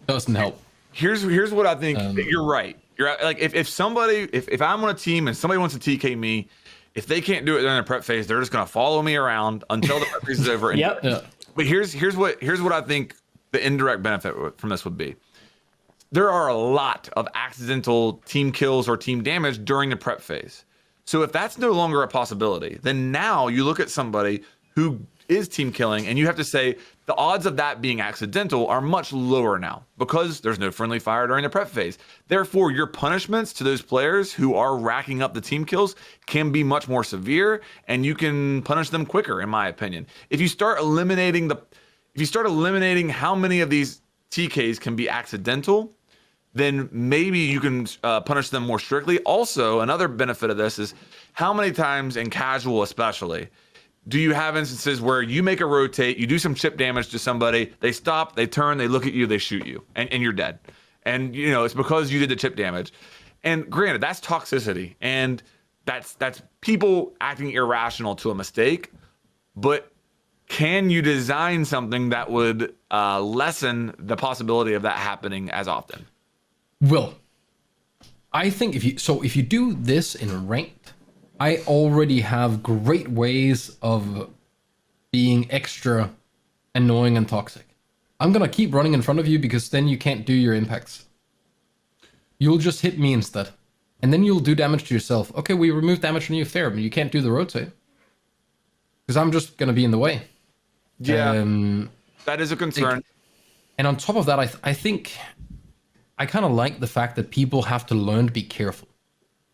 doesn't help. Here's what I think. You're right. You're like, if I'm on a team and somebody wants to TK me, if they can't do it during the prep phase, they're just going to follow me around until the prep phase is over. Yep. Yeah. But here's what I think the indirect benefit from this would be. There are a lot of accidental team kills or team damage during the prep phase. So if that's no longer a possibility, then now you look at somebody who is team killing and you have to say the odds of that being accidental are much lower now because there's no friendly fire during the prep phase. Therefore, your punishments to those players who are racking up the team kills can be much more severe, and you can punish them quicker, in my opinion. If you start eliminating how many of these TKs can be accidental, then maybe you can punish them more strictly. Also, another benefit of this is how many times in casual, especially, do you have instances where you make a rotate, you do some chip damage to somebody, they stop, they turn, they look at you, they shoot you, and you're dead. And it's because you did the chip damage. And granted, that's toxicity, and that's people acting irrational to a mistake. But can you design something that would lessen the possibility of that happening as often? Will, I think if you do this in ranked, I already have great ways of being extra annoying and toxic. I'm gonna keep running in front of you because then you can't do your impacts. You'll just hit me instead. And then you'll do damage to yourself. Okay, we remove damage from you, fair, but you can't do the rotate. Because I'm just gonna be in the way. Yeah, that is a concern. And on top of that, I think I kind of like the fact that people have to learn to be careful.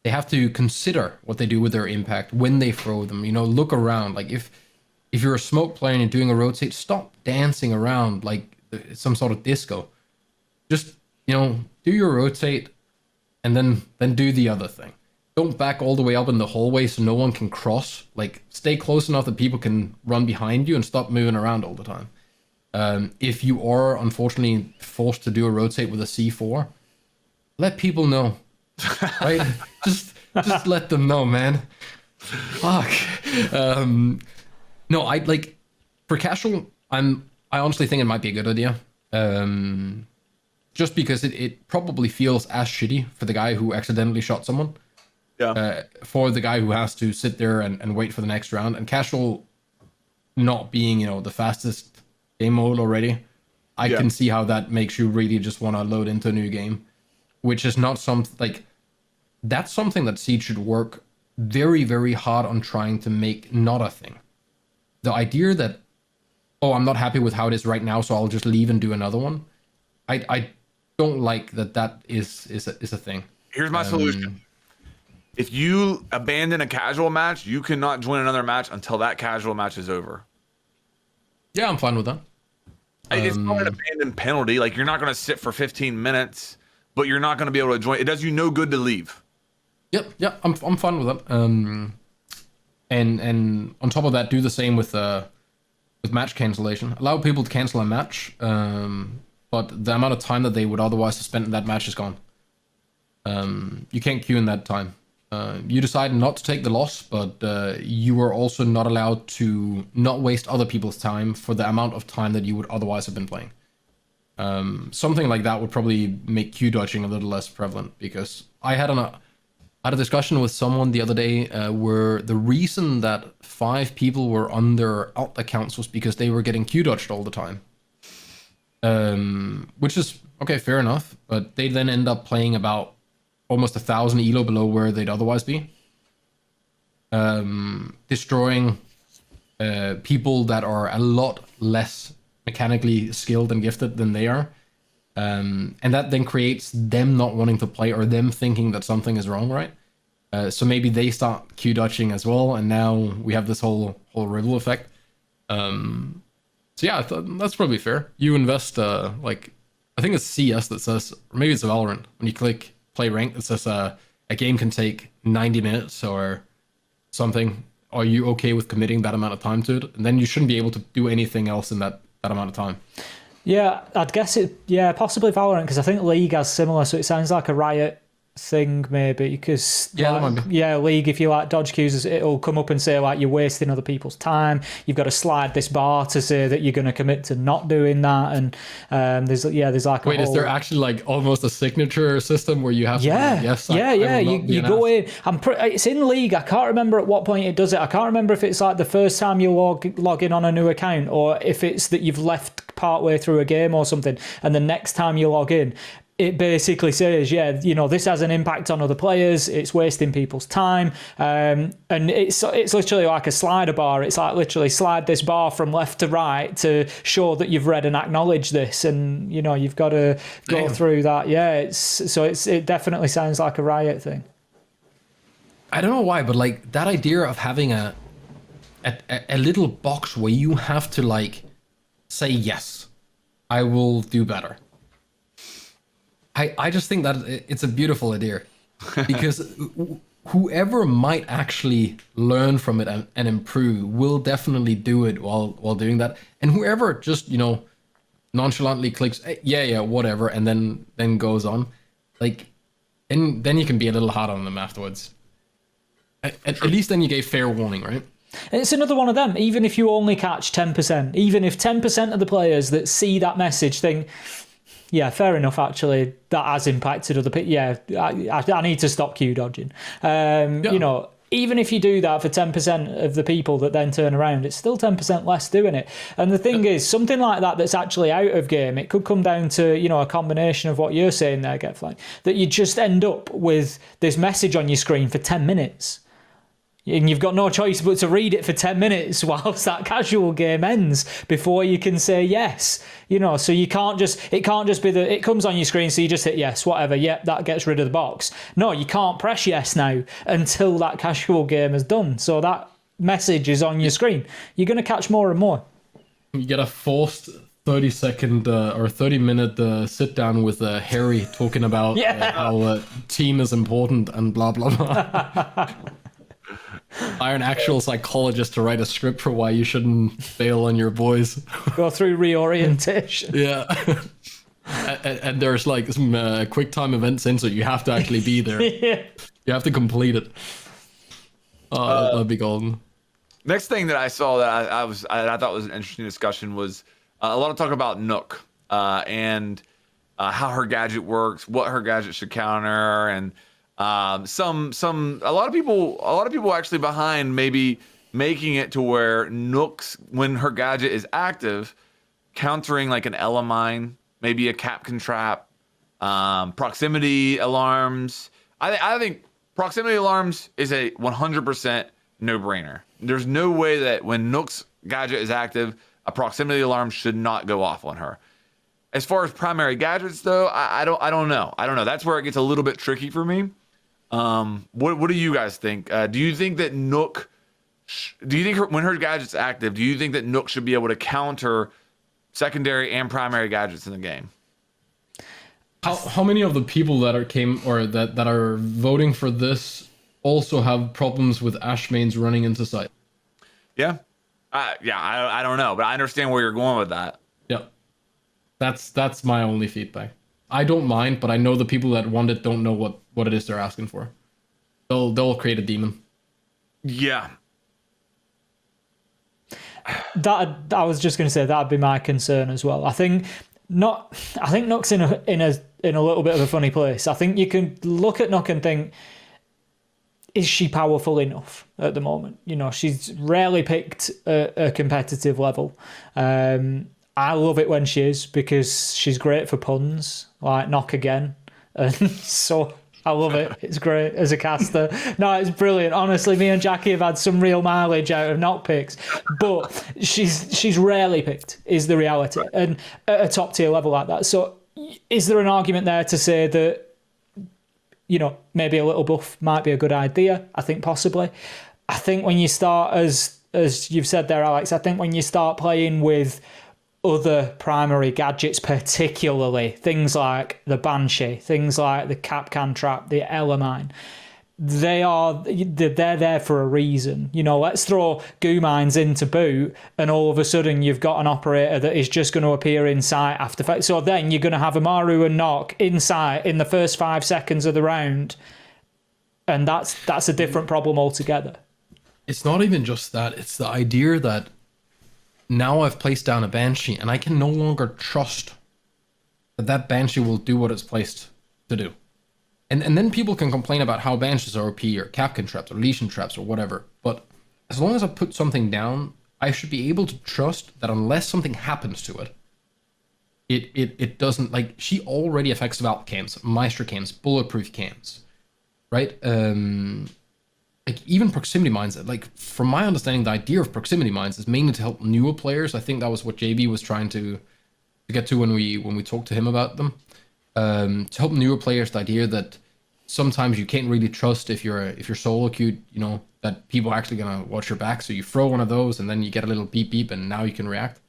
They have to consider what they do with their impact when they throw them. Look around. Like if you're a smoke player and you're doing a rotate, stop dancing around like some sort of disco. Just do your rotate, and then do the other thing. Don't back all the way up in the hallway so no one can cross. Like stay close enough that people can run behind you and stop moving around all the time. If you are unfortunately forced to do a rotate with a C4, let people know. Right? just let them know, man. Fuck. No, I like for casual. I honestly think it might be a good idea. Just because it probably feels as shitty for the guy who accidentally shot someone. Yeah. For the guy who has to sit there and wait for the next round, and casual not being the fastest game mode already, I can see how that makes you really just want to load into a new game, which is not that's something that Siege should work very, very hard on trying to make not a thing. The idea that, I'm not happy with how it is right now, so I'll just leave and do another one. I don't like that is a thing. Here's my solution. If you abandon a casual match, you cannot join another match until that casual match is over. Yeah, I'm fine with that. It's not an abandoned penalty. Like, you're not going to sit for 15 minutes, but you're not going to be able to join. It does you no good to leave. Yep, I'm fine with that. And on top of that, do the same with match cancellation. Allow people to cancel a match, but the amount of time that they would otherwise have spent in that match is gone. You can't queue in that time. You decide not to take the loss, but you are also not allowed to not waste other people's time for the amount of time that you would otherwise have been playing. Something like that would probably make queue dodging a little less prevalent, because I had a discussion with someone the other day where the reason that 5 people were on their alt accounts was because they were getting queue dodged all the time. Which is, okay, fair enough, but they then end up playing about almost 1,000 elo below where they'd otherwise be. Destroying people that are a lot less mechanically skilled and gifted than they are. And that then creates them not wanting to play, or them thinking that something is wrong, right? So maybe they start queue dodging as well, and now we have this whole ripple effect. So yeah, that's probably fair. You invest, I think it's CS that says, or maybe it's Valorant, when you click play rank, it says a game can take 90 minutes or something. Are you okay with committing that amount of time to it? And then you shouldn't be able to do anything else in that amount of time. Yeah, I'd guess possibly Valorant, because I think League has similar, so it sounds like a Riot thing maybe, because League, if you dodge queues, it'll come up and say you're wasting other people's time, you've got to slide this bar to say that you're going to commit to not doing that, and there's is there actually almost a signature system where you have to you go in, it's in League. I can't remember at what point it does it. I can't remember if it's the first time you log in on a new account, or if it's that you've left partway through a game or something, and the next time you log in, it basically says, this has an impact on other players, it's wasting people's time, and it's literally like a slider bar. It's literally slide this bar from left to right to show that you've read and acknowledged this, and you've got to go through that. It definitely sounds like a Riot thing. I don't know why, but that idea of having a little box where you have to say, yes, I will do better. I just think that it's a beautiful idea because whoever might actually learn from it and improve will definitely do it while doing that. And whoever just, nonchalantly clicks, yeah, whatever, and then goes on, like, and then you can be a little hard on them afterwards. At least then you gave fair warning, right? It's another one of them. Even if you only catch 10%, even if 10% of the players that see that message think, yeah, fair enough, actually, that has impacted other people. Yeah, I need to stop queue dodging. Even if you do that for 10% of the people that then turn around, it's still 10% less doing it. And the thing is, something like that that's actually out of game, it could come down to, a combination of what you're saying there, Getfly, that you just end up with this message on your screen for 10 minutes. And you've got no choice but to read it for 10 minutes whilst that casual game ends before you can say yes. So it can't just be that it comes on your screen, so you just hit yes, whatever. Yep, that gets rid of the box. No, you can't press yes now until that casual game is done. So that message is on your screen. You're going to catch more and more. You get a forced 30-second or 30-minute sit down with Harry talking about how team is important and blah, blah, blah. Hire an actual psychologist to write a script for why you shouldn't bail on your boys. Go through reorientation. Yeah. and there's like some quick time events in, so you have to actually be there. Yeah. You have to complete it. Oh, that'd be golden. Next thing that I saw that I thought was an interesting discussion was a lot of talk about Nook and how her gadget works, what her gadget should counter, and a lot of people actually behind maybe making it to where Nook's, when her gadget is active, countering like an Elamine, maybe a Capcan trap, proximity alarms. I think proximity alarms is a 100% no-brainer. There's no way that when Nook's gadget is active, a proximity alarm should not go off on her. As far as primary gadgets, though, I don't know. That's where it gets a little bit tricky for me. What do you guys think? Do you think that Nook? Do you think when her gadget's active, do you think that Nook should be able to counter secondary and primary gadgets in the game? How many of the people that are voting for this also have problems with Ashmains running into sight? Yeah, I don't know, but I understand where you're going with that. Yeah, that's my only feedback. I don't mind, but I know the people that want it don't know what it is they're asking for. They'll create a demon. Yeah. That I was just going to say that'd be my concern as well. I think Nook's in a little bit of a funny place. I think you can look at Nook and think, is she powerful enough at the moment? She's rarely picked a competitive level. I love it when she is because she's great for puns, like knock again. And so I love it. It's great as a caster. No, it's brilliant. Honestly, me and Jackie have had some real mileage out of knock picks, but she's rarely picked, is the reality. And at a top tier level like that. So is there an argument there to say that, maybe a little buff might be a good idea? I think possibly. I think when you start, as you've said there, Alex, I think when you start playing with other primary gadgets, particularly things like the Banshee, things like the Capcan trap, the Elamine, they're there for a reason. Let's throw goo mines into boot, and all of a sudden you've got an operator that is just going to appear in sight after. So then you're going to have Amaru and Nock in sight in the first 5 seconds of the round, and that's a different problem altogether. It's not even just that; it's the idea that now I've placed down a Banshee, and I can no longer trust that Banshee will do what it's placed to do. And then people can complain about how Banshees are OP or Capcan traps or Legion traps or whatever. But as long as I put something down, I should be able to trust that unless something happens to it, it doesn't, like, she already affects Valk cams, Maestro cams, bulletproof cams, right? Like even proximity mines, like from my understanding, the idea of proximity mines is mainly to help newer players. I think that was what JB was trying to get to when we talked to him about them. To help newer players, the idea that sometimes you can't really trust if you're solo queued, that people are actually gonna watch your back. So you throw one of those and then you get a little beep beep and now you can react.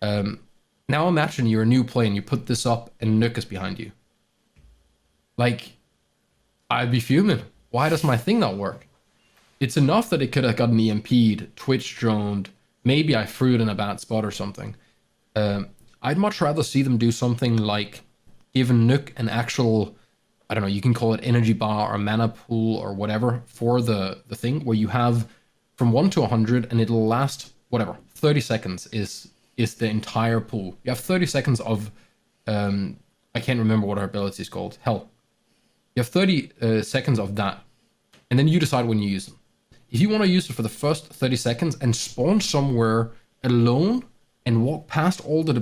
Now imagine you're a new player and you put this up and Nook is behind you. like, I'd be fuming. Why does my thing not work? It's enough that it could have gotten EMP'd, Twitch droned, maybe I threw it in a bad spot or something. I'd much rather see them do something like give Nook an actual, I don't know, you can call it energy bar or mana pool or whatever for the thing, where you have from 1 to 100 and it'll last, whatever, 30 seconds is the entire pool. You have 30 seconds of, I can't remember what her ability is called. Hell. You have 30 seconds of that, and then you decide when you use them. If you want to use it for the first 30 seconds and spawn somewhere alone and walk past all the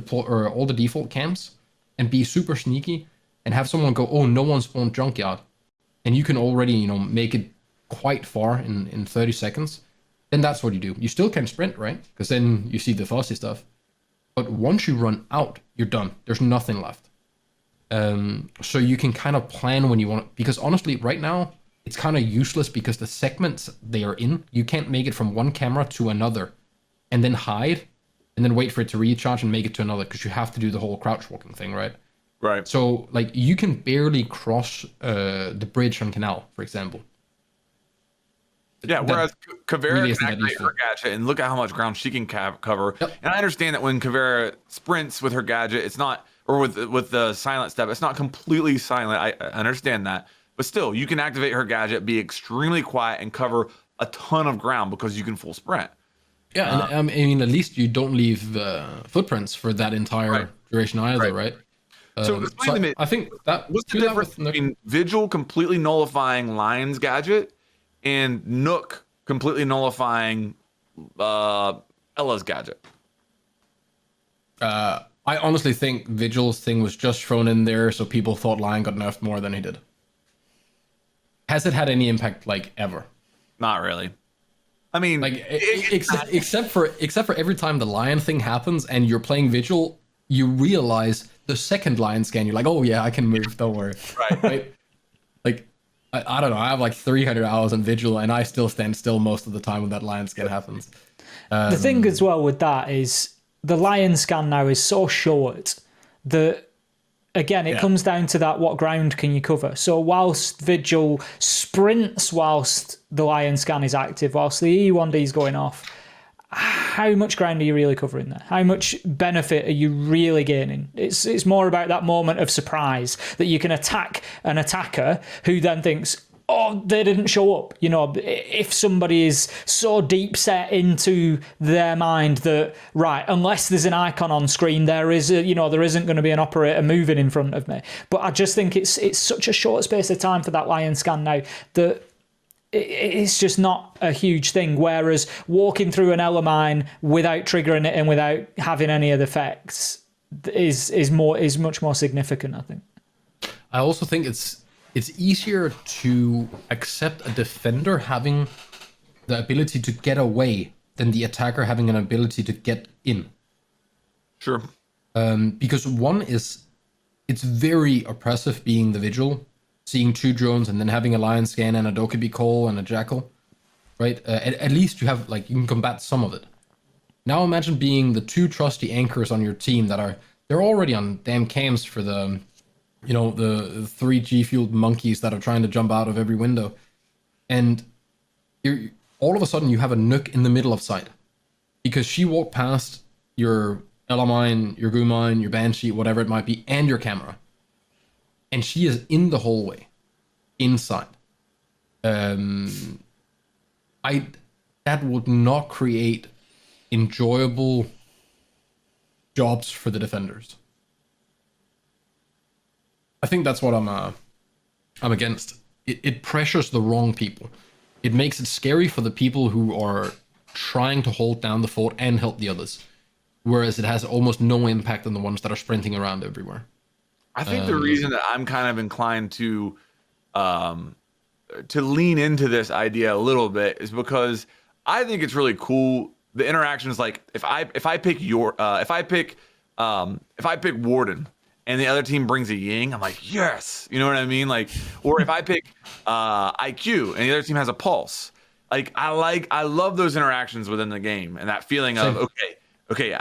default camps and be super sneaky and have someone go, oh, no one spawned junkyard, and you can already, make it quite far in 30 seconds, then that's what you do. You still can sprint, right? Because then you see the fussy stuff. But once you run out, you're done. There's nothing left. So you can kind of plan when you want, because honestly, right now, it's kind of useless because the segments they are in, you can't make it from one camera to another and then hide and then wait for it to recharge and make it to another, because you have to do the whole crouch walking thing, right? Right. So, like, you can barely cross the bridge on Canal, for example. Yeah, whereas Kavera really can activate her gadget, and look at how much ground she can cover. Yep. And I understand that when Kavera sprints with her gadget, it's not, or with the silent step, it's not completely silent. I understand that. But still, you can activate her gadget, be extremely quiet, and cover a ton of ground because you can full sprint. Yeah, and I mean, at least you don't leave footprints for that entire duration either, right? So explain to me, I think that what's the difference between Vigil completely nullifying Lion's gadget and Nook completely nullifying Ella's gadget? I honestly think Vigil's thing was just thrown in there so people thought Lion got nerfed more than he did. Has it had any impact, like, ever? Not really. I mean, like, except for every time the Lion thing happens and you're playing Vigil, you realize the second Lion scan, you're like, oh yeah, I can move, don't worry. Right? Like, I don't know, I have like 300 hours in Vigil and I still stand still most of the time when that Lion scan happens. The thing as well with that is the Lion scan now is so short that, again, it comes down to that, what ground can you cover? So whilst Vigil sprints whilst the Lion scan is active, whilst the E1D is going off, how much ground are you really covering there? How much benefit are you really gaining? It's more about that moment of surprise that you can attack an attacker who then thinks, oh, they didn't show up. If somebody is so deep set into their mind that, right, unless there's an icon on screen, there isn't going to be an operator moving in front of me. But I just think it's such a short space of time for that Lion scan now that it's just not a huge thing. Whereas walking through an Ella mine without triggering it and without having any of the effects is much more significant, I think. I also think it's easier to accept a defender having the ability to get away than the attacker having an ability to get in. Sure. Because one is, it's very oppressive being the Vigil, seeing two drones and then having a Lion scan and a Dokkaebi call and a Jackal, right? At least you have, like, you can combat some of it. Now imagine being the two trusty anchors on your team they're already on damn cams for the 3 G-fueled monkeys that are trying to jump out of every window. And all of a sudden you have a Nook in the middle of sight because she walked past your Ella mine, your Goo mine, your Banshee, whatever it might be, and your camera. And she is in the hallway, inside. That would not create enjoyable jobs for the defenders. I think that's what I'm against. It pressures the wrong people. It makes it scary for the people who are trying to hold down the fort and help the others, whereas it has almost no impact on the ones that are sprinting around everywhere. I think the reason that I'm kind of inclined to lean into this idea a little bit is because I think it's really cool. The interactions, like if I pick Warden and the other team brings a Ying, I'm like, yes, you know what I mean? Like, or if I pick IQ and the other team has a Pulse, like I love those interactions within the game and that feeling of okay,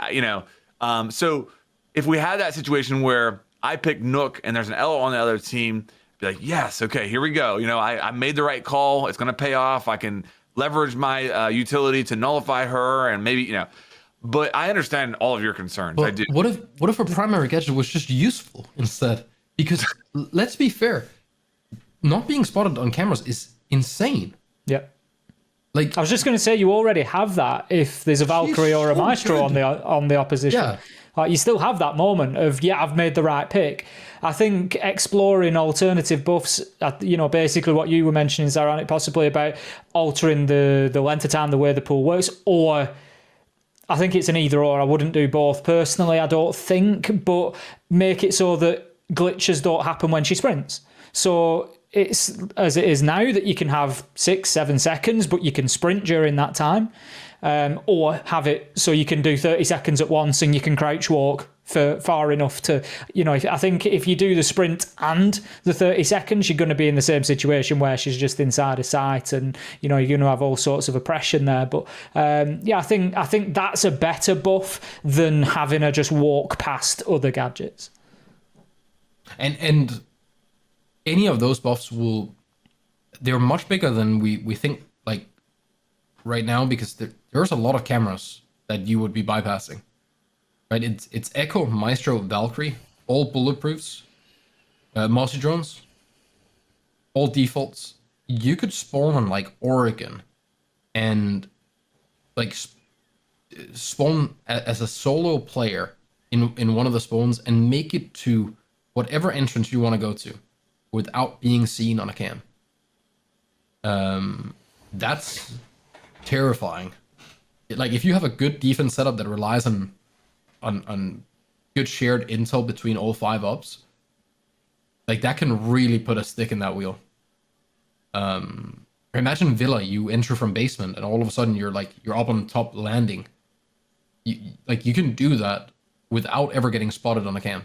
so if we had that situation where I pick Nook and there's an Elo on the other team be like, yes, okay, here we go. You know, I made the right call. It's going to pay off. I can leverage my utility to nullify her, and maybe, you know. But I understand all of your concerns. But I do. what if a primary gadget was just useful instead? Because let's be fair, not being spotted on cameras is insane. Yeah. Like, I was just going to say, you already have that if there's a Valkyrie or a so Maestro good. on the opposition. Yeah. Like, you still have that moment of, yeah, I've made the right pick. I think exploring alternative buffs, you know, basically what you were mentioning, Zaranic, possibly about altering the length of time, the way the pool works, or I think it's an either or. I wouldn't do both personally, I don't think, but make it so that glitches don't happen when she sprints. So it's as it is now that you can have 6-7 seconds, but you can sprint during that time, or have it so you can do 30 seconds at once and you can crouch walk for far enough to, you know, I think if you do the sprint and the 30 seconds, you're going to be in the same situation where she's just inside of sight, and, you know, you're going to have all sorts of oppression there. But yeah, I think that's a better buff than having her just walk past other gadgets. and any of those buffs they're much bigger than we think, like, right now, because there's a lot of cameras that you would be bypassing, right? It's Echo, Maestro, Valkyrie, all bulletproofs, multi-drones, all defaults. You could spawn on, like, Oregon and, like, spawn as a solo player in one of the spawns and make it to whatever entrance you want to go to without being seen on a cam. That's terrifying. Like, if you have a good defense setup that relies on good shared intel between all 5 ops, like, that can really put a stick in that wheel. Imagine Villa, you enter from basement and all of a sudden you're up on top landing. You can do that without ever getting spotted on a cam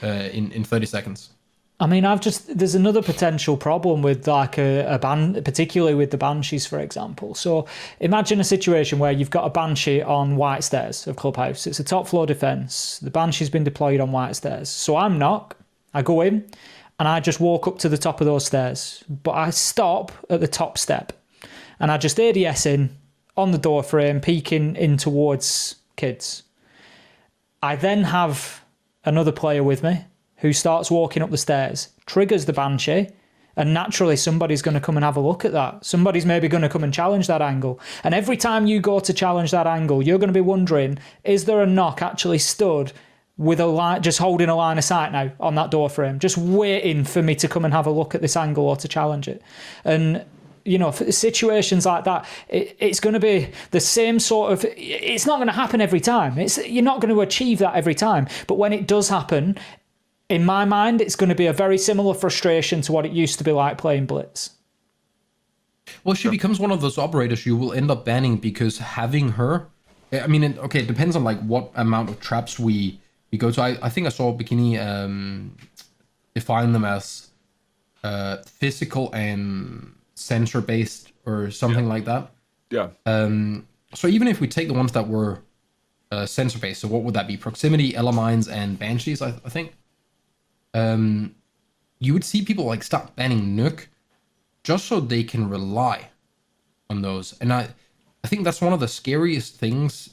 in 30 seconds. I mean, there's another potential problem with, like, a ban, particularly with the Banshees, for example. So imagine a situation where you've got a Banshee on White Stairs of Clubhouse. It's a top floor defense. The Banshee's been deployed on White Stairs. So I'm Knock. I go in and I just walk up to the top of those stairs, but I stop at the top step and I just ADS in on the door frame, peeking in towards kids. I then have another player with me who starts walking up the stairs, triggers the Banshee, and naturally somebody's going to come and have a look at that. Somebody's maybe going to come and challenge that angle. And every time you go to challenge that angle, you're going to be wondering, is there a Knock actually stood with a line, just holding a line of sight now on that door frame, just waiting for me to come and have a look at this angle or to challenge it? And, you know, for situations like that, it's going to be the same sort of, it's not going to happen every time. You're not going to achieve that every time. But when it does happen, in my mind, it's going to be a very similar frustration to what it used to be like playing Blitz. Well, she becomes one of those operators you will end up banning because having her, I mean, it depends on, like, what amount of traps we go to. I think I saw Bikini define them as physical and sensor based or something like that. Yeah. So even if we take the ones that were sensor based, so what would that be? Proximity, Elemines, and Banshees, I think. You would see people, like, stop banning Nook just so they can rely on those. And I think that's one of the scariest things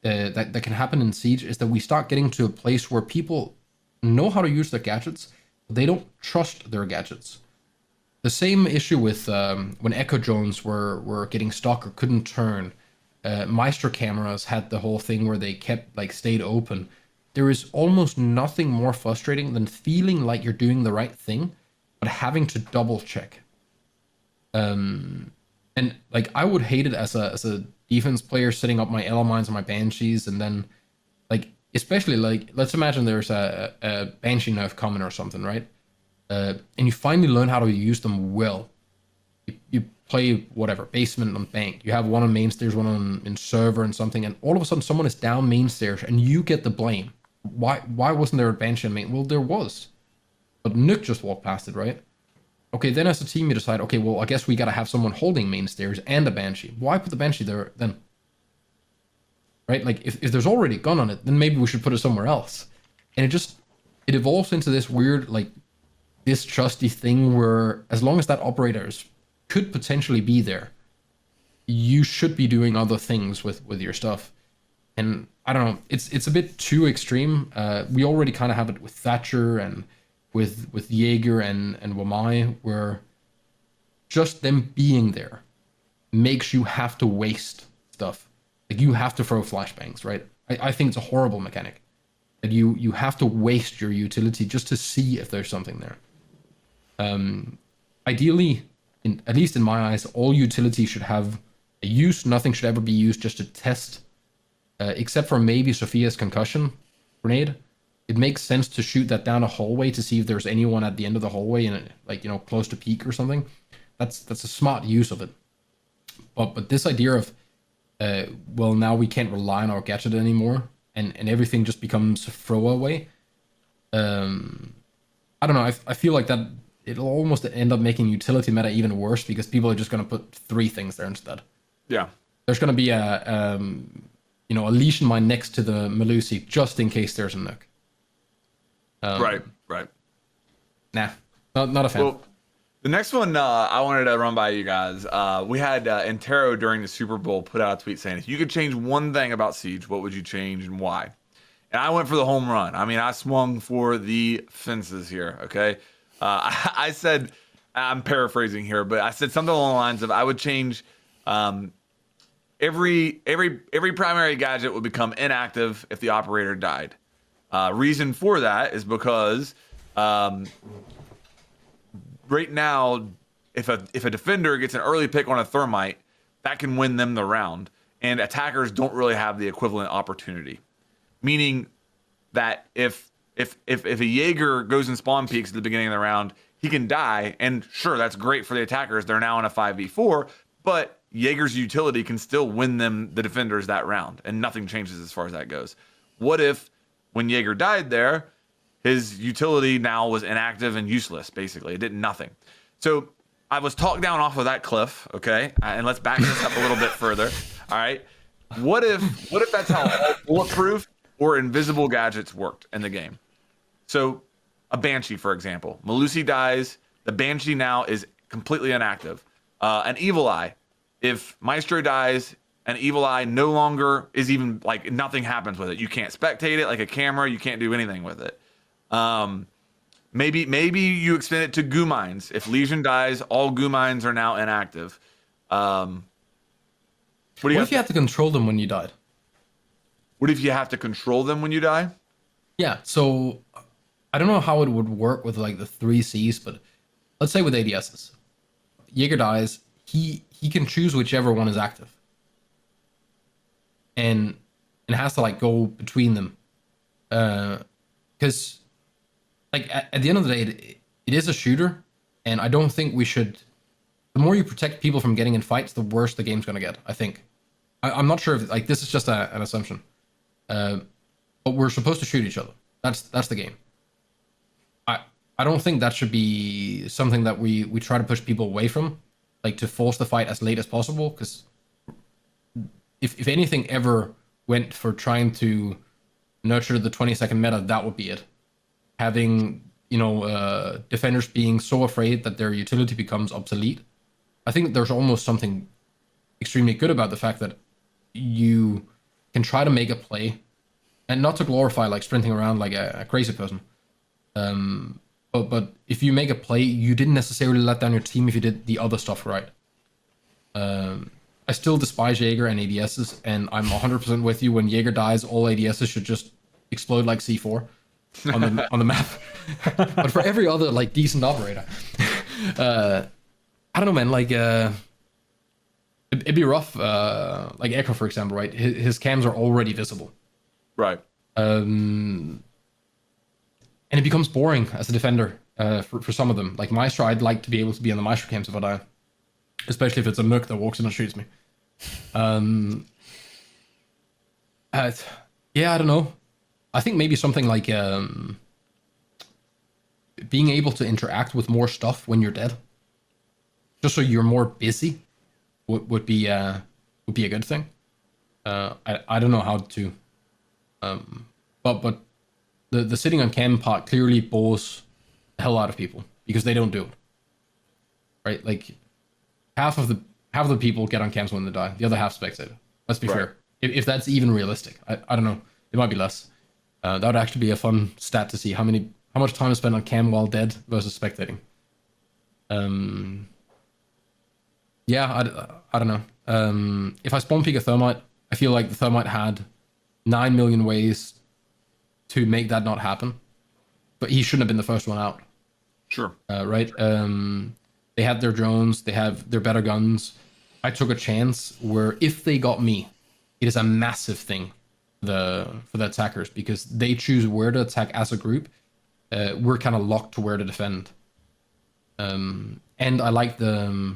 that can happen in Siege, is that we start getting to a place where people know how to use their gadgets, but they don't trust their gadgets. The same issue with when Echo drones were getting stuck or couldn't turn. Maestro cameras had the whole thing where they kept, like, stayed open. There is almost nothing more frustrating than feeling like you're doing the right thing, but having to double check. And, like, I would hate it as a defense player setting up my Elemines and my Banshees, and then, like, especially, like, let's imagine there's a Banshee nerf coming or something, right? And you finally learn how to use them well. You play whatever, basement and bank. You have one on main stairs, one in server and something, and all of a sudden someone is down main stairs and you get the blame. Why wasn't there a Banshee on main? Well, there was. But Nook just walked past it, right? Okay, then as a team you decide, okay, well, I guess we gotta have someone holding main stairs and a Banshee. Why put the Banshee there then? Right? Like, if there's already a gun on it, then maybe we should put it somewhere else. And it evolves into this weird, like, distrusty thing where as long as that operators could potentially be there, you should be doing other things with your stuff. And I don't know, it's a bit too extreme. We already kind of have it with Thatcher and with Jaeger and Wamai, where just them being there makes you have to waste stuff. Like you have to throw flashbangs, right? I think it's a horrible mechanic that you have to waste your utility just to see if there's something there. Ideally, at least in my eyes, all utility should have a use. Nothing should ever be used just to test, except for maybe Sophia's concussion grenade. It makes sense to shoot that down a hallway to see if there's anyone at the end of the hallway and like, you know, close to peak or something. That's a smart use of it. But this idea of well, now we can't rely on our gadget anymore, and everything just becomes a throwaway. I don't know. I feel like that it'll almost end up making utility meta even worse because people are just going to put 3 things there instead. Yeah. There's going to be a lesion mine next to the Melusi just in case there's a nuke. Right. Nah, not a fan. Well, the next one I wanted to run by you guys. We had Intero during the Super Bowl put out a tweet saying, if you could change one thing about Siege, what would you change and why? And I went for the home run. I mean, I swung for the fences here, okay? I said, I'm paraphrasing here, but I said something along the lines of I would change every primary gadget would become inactive if the operator died. Reason for that is because right now, if a defender gets an early pick on a thermite, that can win them the round, and attackers don't really have the equivalent opportunity. Meaning that if a Jaeger goes and spawn peeks at the beginning of the round, he can die, and sure, that's great for the attackers. They're now in a 5v4, but Jaeger's utility can still win them the defenders that round, and nothing changes as far as that goes. What if when Jaeger died there, his utility now was inactive and useless, basically. It did nothing. So I was talked down off of that cliff, okay? And let's back this up a little bit further, all right? What if that's how all bulletproof or invisible gadgets worked in the game? So a Banshee, for example. Melusi dies. The Banshee now is completely inactive. An Evil Eye. If Maestro dies, an Evil Eye no longer is even, like, nothing happens with it. You can't spectate it like a camera. You can't do anything with it. Maybe you extend it to goo mines. If Legion dies, all goo mines are now inactive. What if you have to control them when you died? What if you have to control them when you die? Yeah, so I don't know how it would work with like the 3 Cs, but let's say with ADSs. Jaeger dies, he can choose whichever one is active. And has to like go between them. Because like at the end of the day, it is a shooter, and I don't think we should. The more you protect people from getting in fights, the worse the game's gonna get. I think. I'm not sure if like this is just an assumption, but we're supposed to shoot each other. That's the game. I don't think that should be something that we try to push people away from, like to force the fight as late as possible. Because if anything ever went for trying to nurture the 20-second meta, that would be it. Having, defenders being so afraid that their utility becomes obsolete. I think there's almost something extremely good about the fact that you can try to make a play, and not to glorify like sprinting around like a crazy person. But if you make a play, you didn't necessarily let down your team if you did the other stuff right. I still despise Jaeger and ADSs, and I'm 100% with you. When Jaeger dies, all ADSs should just explode like C4 on the map. But for every other like decent operator, I don't know, man. Like it'd be rough. Like Echo, for example, right? His cams are already visible, right? And it becomes boring as a defender for some of them. Like Maestro, I'd like to be able to be on the Maestro cams if I die, especially if it's a Nook that walks in and shoots me. Yeah, I don't know. I think maybe something like being able to interact with more stuff when you're dead, just so you're more busy, would be a good thing. I don't know how to, but the sitting on cam part clearly bores the hell out of people. because they don't do it. Right? Like half of the people get on cams when they die. The other half spectate. Let's be fair. If that's even realistic, I don't know. It might be less. That would actually be a fun stat to see how much time is spent on cam while dead versus spectating. Yeah, I don't know. If I spawn peek a thermite, I feel like the thermite had 9 million ways to make that not happen, but he shouldn't have been the first one out. Sure. Right. They had their drones. They have their better guns. I took a chance where if they got me, it is a massive thing for the attackers because they choose where to attack as a group. We're kind of locked to where to defend. And I like the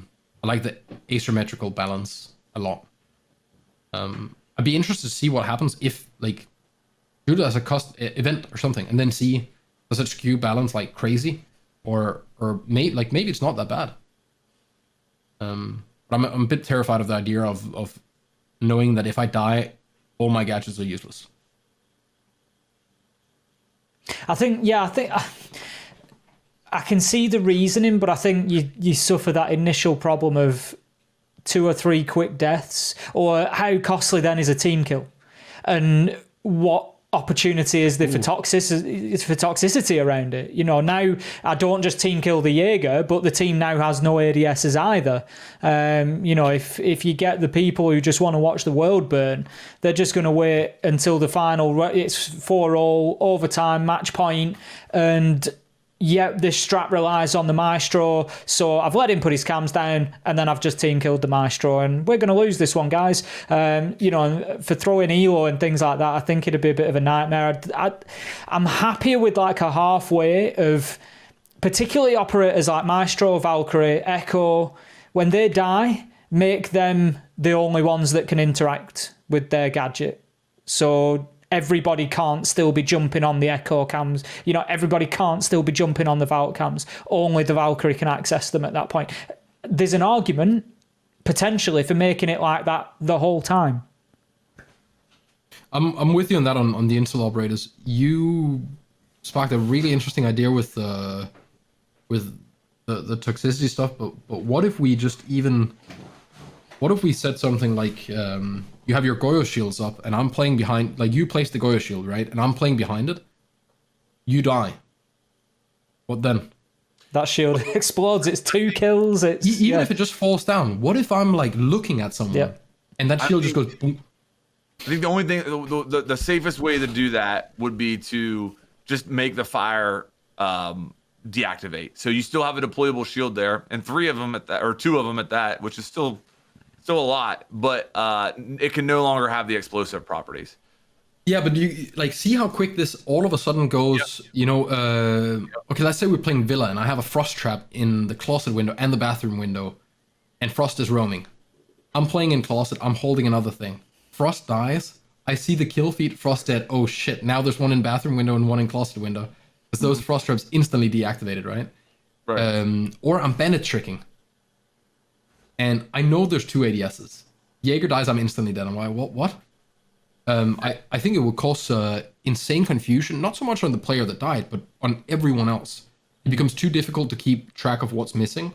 asymmetrical balance a lot. I'd be interested to see what happens if like do it as a event or something, and then see does it skew balance like crazy, or maybe it's not that bad. But I'm a bit terrified of the idea of knowing that if I die, all my gadgets are useless. I think I can see the reasoning, but I think you suffer that initial problem of 2 or 3 quick deaths, or how costly then is a team kill, and what opportunity is there for toxicity around it. You know, now I don't just team kill the Jaeger, but the team now has no ADSs either. You know, if you get the people who just want to watch the world burn, they're just going to wait until the final. It's 4-all overtime match point, and this strat relies on the Maestro, so I've let him put his cams down, and then I've just team killed the Maestro, and we're going to lose this one, guys. You know, for throwing Elo and things like that, I think it'd be a bit of a nightmare. I'm happier with like a halfway of, particularly operators like Maestro, Valkyrie, Echo, when they die, make them the only ones that can interact with their gadget. So everybody can't still be jumping on the Echo cams. You know, everybody can't still be jumping on the Valk cams. Only the Valkyrie can access them at that point. There's an argument, potentially, for making it like that the whole time. I'm with you on that on the install operators. You sparked a really interesting idea with the toxicity stuff, but what if we said something like you have your Goyo shields up, and I'm playing behind, like you place the Goyo shield, right? And I'm playing behind it. You die. What then? That shield explodes. It's 2 kills. Even if it just falls down. What if I'm like looking at someone and that shield just goes boom? I think the only thing, the safest way to do that would be to just make the fire deactivate. So you still have a deployable shield there, and 3 of them at that, or 2 of them at that, which is still a lot, but it can no longer have the explosive properties. Yeah, but you like see how quick this all of a sudden goes. Yep. You know, okay, let's say we're playing Villa, and I have a frost trap in the closet window and the bathroom window, and Frost is roaming. I'm playing in closet. I'm holding another thing. Frost dies. I see the kill feed. Frost dead. Oh shit! Now there's one in bathroom window and one in closet window, because those frost traps instantly deactivated, right? Right. Or I'm Bennett tricking. And I know there's 2 ADSs. Jaeger dies, I'm instantly dead. I'm like, what? I think it would cause insane confusion, not so much on the player that died, but on everyone else. It becomes too difficult to keep track of what's missing.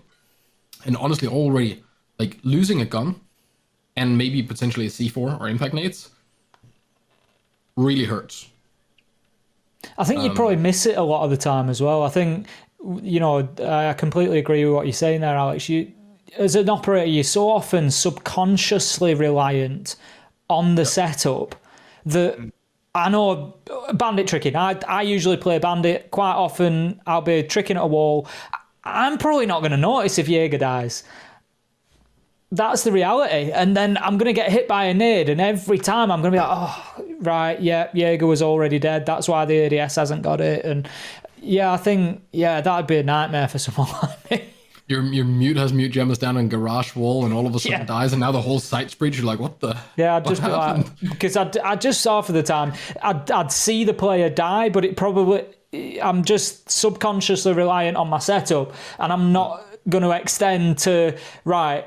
And honestly, already, like, losing a gun, and maybe potentially a C4 or impact nades, really hurts. I think you'd probably miss it a lot of the time as well. I think, you know, I completely agree with what you're saying there, Alex. As an operator, you're so often subconsciously reliant on the setup that I know bandit tricking. I usually play bandit quite often. I'll be tricking at a wall. I'm probably not going to notice if Jaeger dies. That's the reality. And then I'm going to get hit by a nade, and every time I'm going to be like, oh, right, yeah, Jaeger was already dead. That's why the ADS hasn't got it. And yeah, I think, that'd be a nightmare for someone like me. Your mute has mute gemmas down on garage wall, and all of a sudden dies, and now the whole site's breached. You're like, what the? Yeah, I'd just be like, because I just saw for the time, I'd see the player die, but it probably, I'm just subconsciously reliant on my setup, and I'm not going to extend to, right,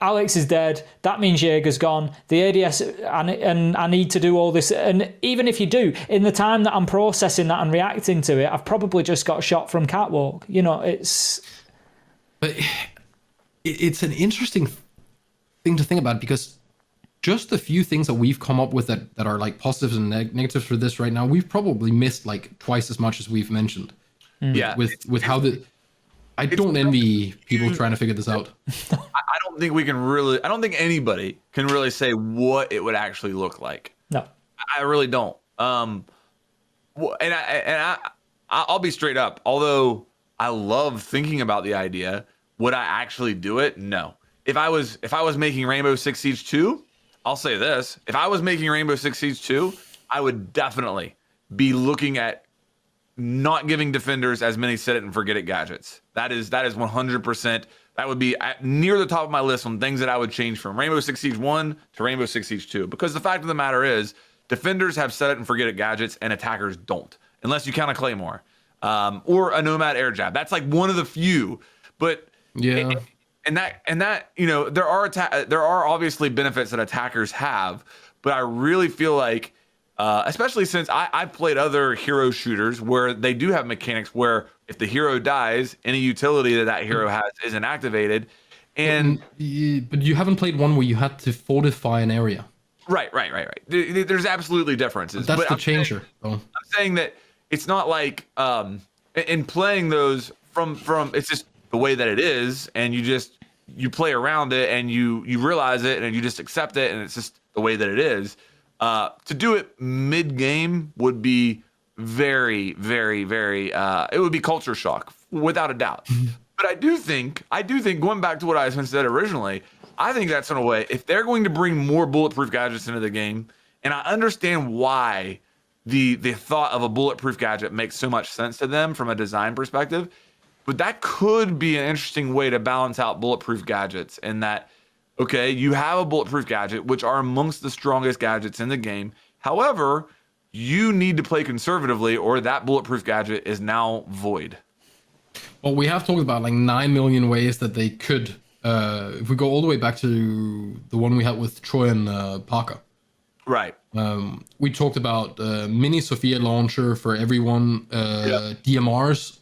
Alex is dead. That means Jaeger's gone. The ADS, and I need to do all this. And even if you do, in the time that I'm processing that and reacting to it, I've probably just got shot from catwalk. You know, it's... But it's an interesting thing to think about, because just a few things that we've come up with that are like positives and negatives for this right now, we've probably missed like twice as much as we've mentioned. Yeah. With how I don't envy people trying to figure this out. I don't think we can really, I don't think anybody can really say what it would actually look like. No. I really don't. I'll be straight up. Although I love thinking about the idea, would I actually do it? No. If I was making Rainbow Six Siege 2, I'll say this. If I was making Rainbow Six Siege 2, I would definitely be looking at not giving defenders as many set it and forget it gadgets. That is 100%. That would be near the top of my list on things that I would change from Rainbow Six Siege 1 to Rainbow Six Siege 2. Because the fact of the matter is, defenders have set it and forget it gadgets and attackers don't. Unless you count a Claymore. Or a Nomad air jab. That's like one of the few. But yeah. And that you know, there are obviously benefits that attackers have, but I really feel like especially since I've played other hero shooters where they do have mechanics where if the hero dies, any utility that hero has isn't activated. And but you haven't played one where you had to fortify an area. Right. There's absolutely differences. But that's the changer. I'm saying that it's not like in playing those from it's just the way that it is, and you play around it and you realize it and you just accept it, and it's just the way that it is. To do it mid-game would be very, very, very, it would be culture shock, without a doubt. But I do think, going back to what I said originally, I think that's in a way, if they're going to bring more bulletproof gadgets into the game, and I understand why the thought of a bulletproof gadget makes so much sense to them from a design perspective, but that could be an interesting way to balance out bulletproof gadgets in that, okay, you have a bulletproof gadget, which are amongst the strongest gadgets in the game. However, you need to play conservatively or that bulletproof gadget is now void. Well, we have talked about like 9 million ways that they could, if we go all the way back to the one we had with Troy and Parker. Right. We talked about mini Sophia launcher for everyone, DMRs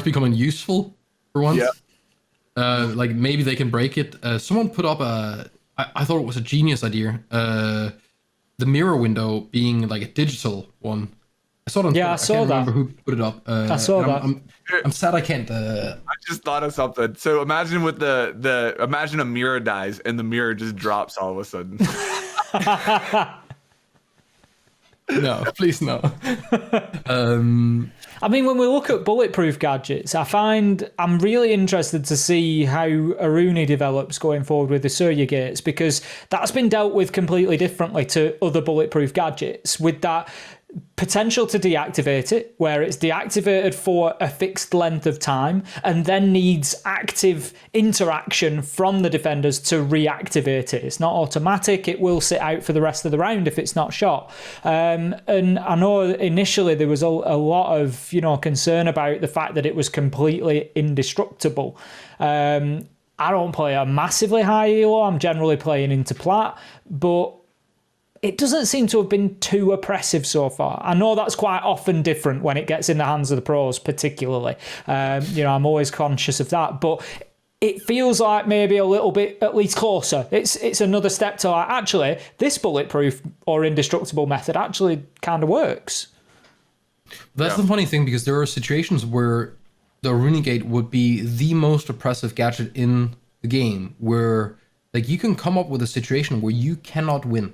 becoming useful for once. Yeah. Like maybe they can break it. Someone put up I thought it was a genius idea. The mirror window being like a digital one. I saw it on Twitter. I saw can't that. remember who put it up. I saw that. I'm sad I can't. I just thought of something. So imagine with imagine a mirror dies and the mirror just drops all of a sudden. No, please no. I mean, when we look at bulletproof gadgets, I find I'm really interested to see how Aruni develops going forward with the Surya gates, because that's been dealt with completely differently to other bulletproof gadgets, with that potential to deactivate it, where it's deactivated for a fixed length of time and then needs active interaction from the defenders to reactivate it. It's not automatic. It will sit out for the rest of the round if it's not shot. And I know initially there was a lot of concern about the fact that it was completely indestructible. I don't play a massively high elo. I'm generally playing into plat, but it doesn't seem to have been too oppressive so far. I know that's quite often different when it gets in the hands of the pros, particularly. I'm always conscious of that, but it feels like maybe a little bit at least closer. It's another step to like, actually, this bulletproof or indestructible method actually kind of works. That's the funny thing, because there are situations where the Runegate would be the most oppressive gadget in the game, where like you can come up with a situation where you cannot win.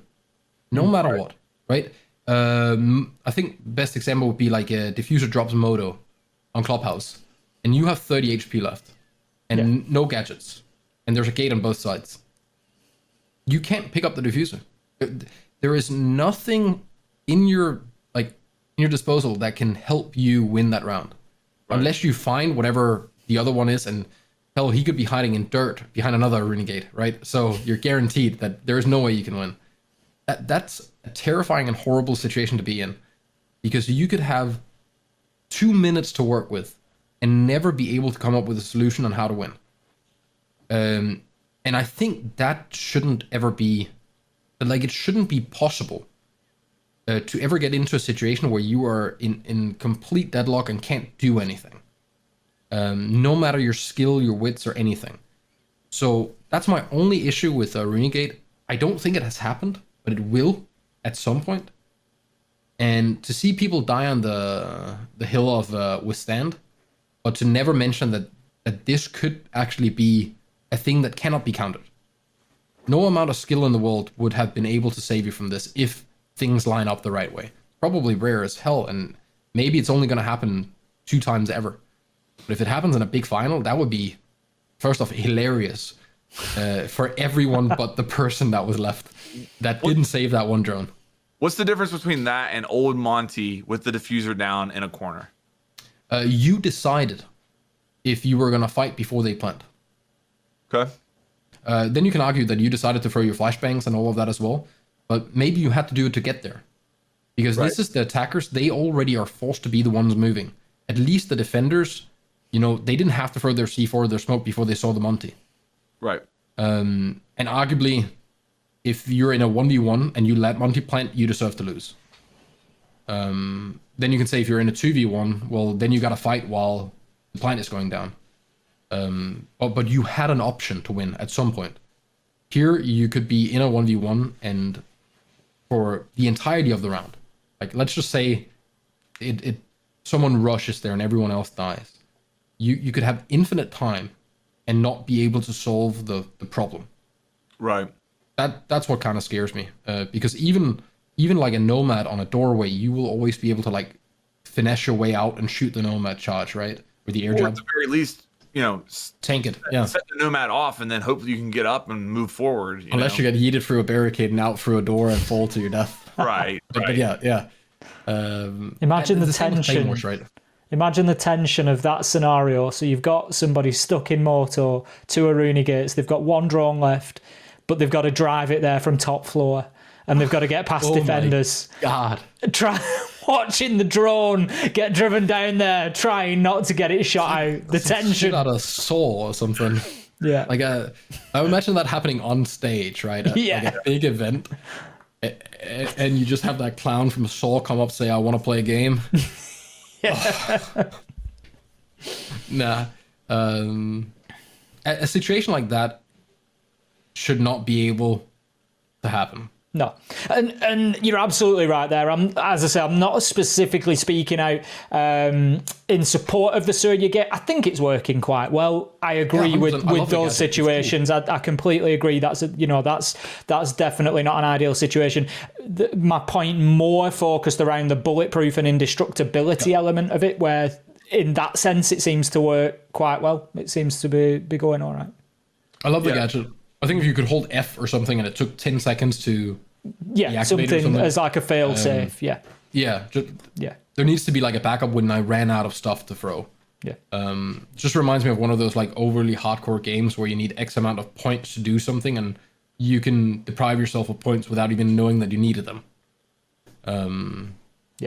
No matter what, right? I think best example would be like a diffuser drops Moto on Clubhouse, and you have 30 HP left, and no gadgets, and there's a gate on both sides. You can't pick up the diffuser. There is nothing in your disposal that can help you win that round, unless you find whatever the other one is, and hell, he could be hiding in dirt behind another Runegate, right? So you're guaranteed that there is no way you can win. That's a terrifying and horrible situation to be in, because you could have 2 minutes to work with and never be able to come up with a solution on how to win. And I think that shouldn't ever be, like, it shouldn't be possible to ever get into a situation where you are in complete deadlock and can't do anything. No matter your skill, your wits, or anything. So that's my only issue with Runegate. I don't think it has happened, but it will at some point. And to see people die on the hill of Withstand, but to never mention that this could actually be a thing that cannot be countered. No amount of skill in the world would have been able to save you from this if things line up the right way. Probably rare as hell, and maybe it's only going to happen 2 times ever. But if it happens in a big final, that would be, first off, hilarious for everyone but the person that was left that didn't save that one drone. What's the difference between that and old Monty with the diffuser down in a corner? You decided if you were going to fight before they plant. Okay. Then you can argue that you decided to throw your flashbangs and all of that as well, but maybe you had to do it to get there. Because this is the attackers, they already are forced to be the ones moving. At least the defenders, they didn't have to throw their C4 or their smoke before they saw the Monty. Right. And arguably, if you're in a 1v1 and you let Monty plant, you deserve to lose. Then you can say if you're in a 2v1, well, then you got to fight while the plant is going down. But you had an option to win at some point. Here, you could be in a 1v1 and for the entirety of the round, like let's just say someone rushes there and everyone else dies. You could have infinite time and not be able to solve the problem. Right. That's what kind of scares me. Because even like a nomad on a doorway, you will always be able to like finesse your way out and shoot the nomad charge, right? With the air Or jab. at the very least, Tank it. Yeah. set the nomad off and then hopefully you can get up and move forward. Unless you get yeeted through a barricade and out through a door and fall to your death. Right. But yeah. Imagine the same with tension. Claymores, right? Imagine the tension of that scenario. So you've got somebody stuck in Moto, 2 Aruni gates. They've got 1 drone left, but they've got to drive it there from top floor, and they've got to get past defenders. God. Watching the drone get driven down there, trying not to get it shot out. The tension. Shit out of Soul or something. Yeah. Like I would imagine that happening on stage, right? Yeah. Like a big event. And you just have that clown from Saw come up say, I want to play a game. Nah. A situation like that should not be able to happen. No, and you're absolutely right there. As I say, I'm not specifically speaking out in support of the surrogate. I think it's working quite well. I agree with those situations. I completely agree. That's definitely not an ideal situation. My point more focused around the bulletproof and indestructibility element of it, where in that sense it seems to work quite well. It seems to be going all right. I love the gadget. I think if you could hold F or something and it took 10 seconds to something as like a fail safe. Yeah. There needs to be like a backup when I ran out of stuff to throw. Yeah. Just reminds me of one of those like overly hardcore games where you need X amount of points to do something and you can deprive yourself of points without even knowing that you needed them.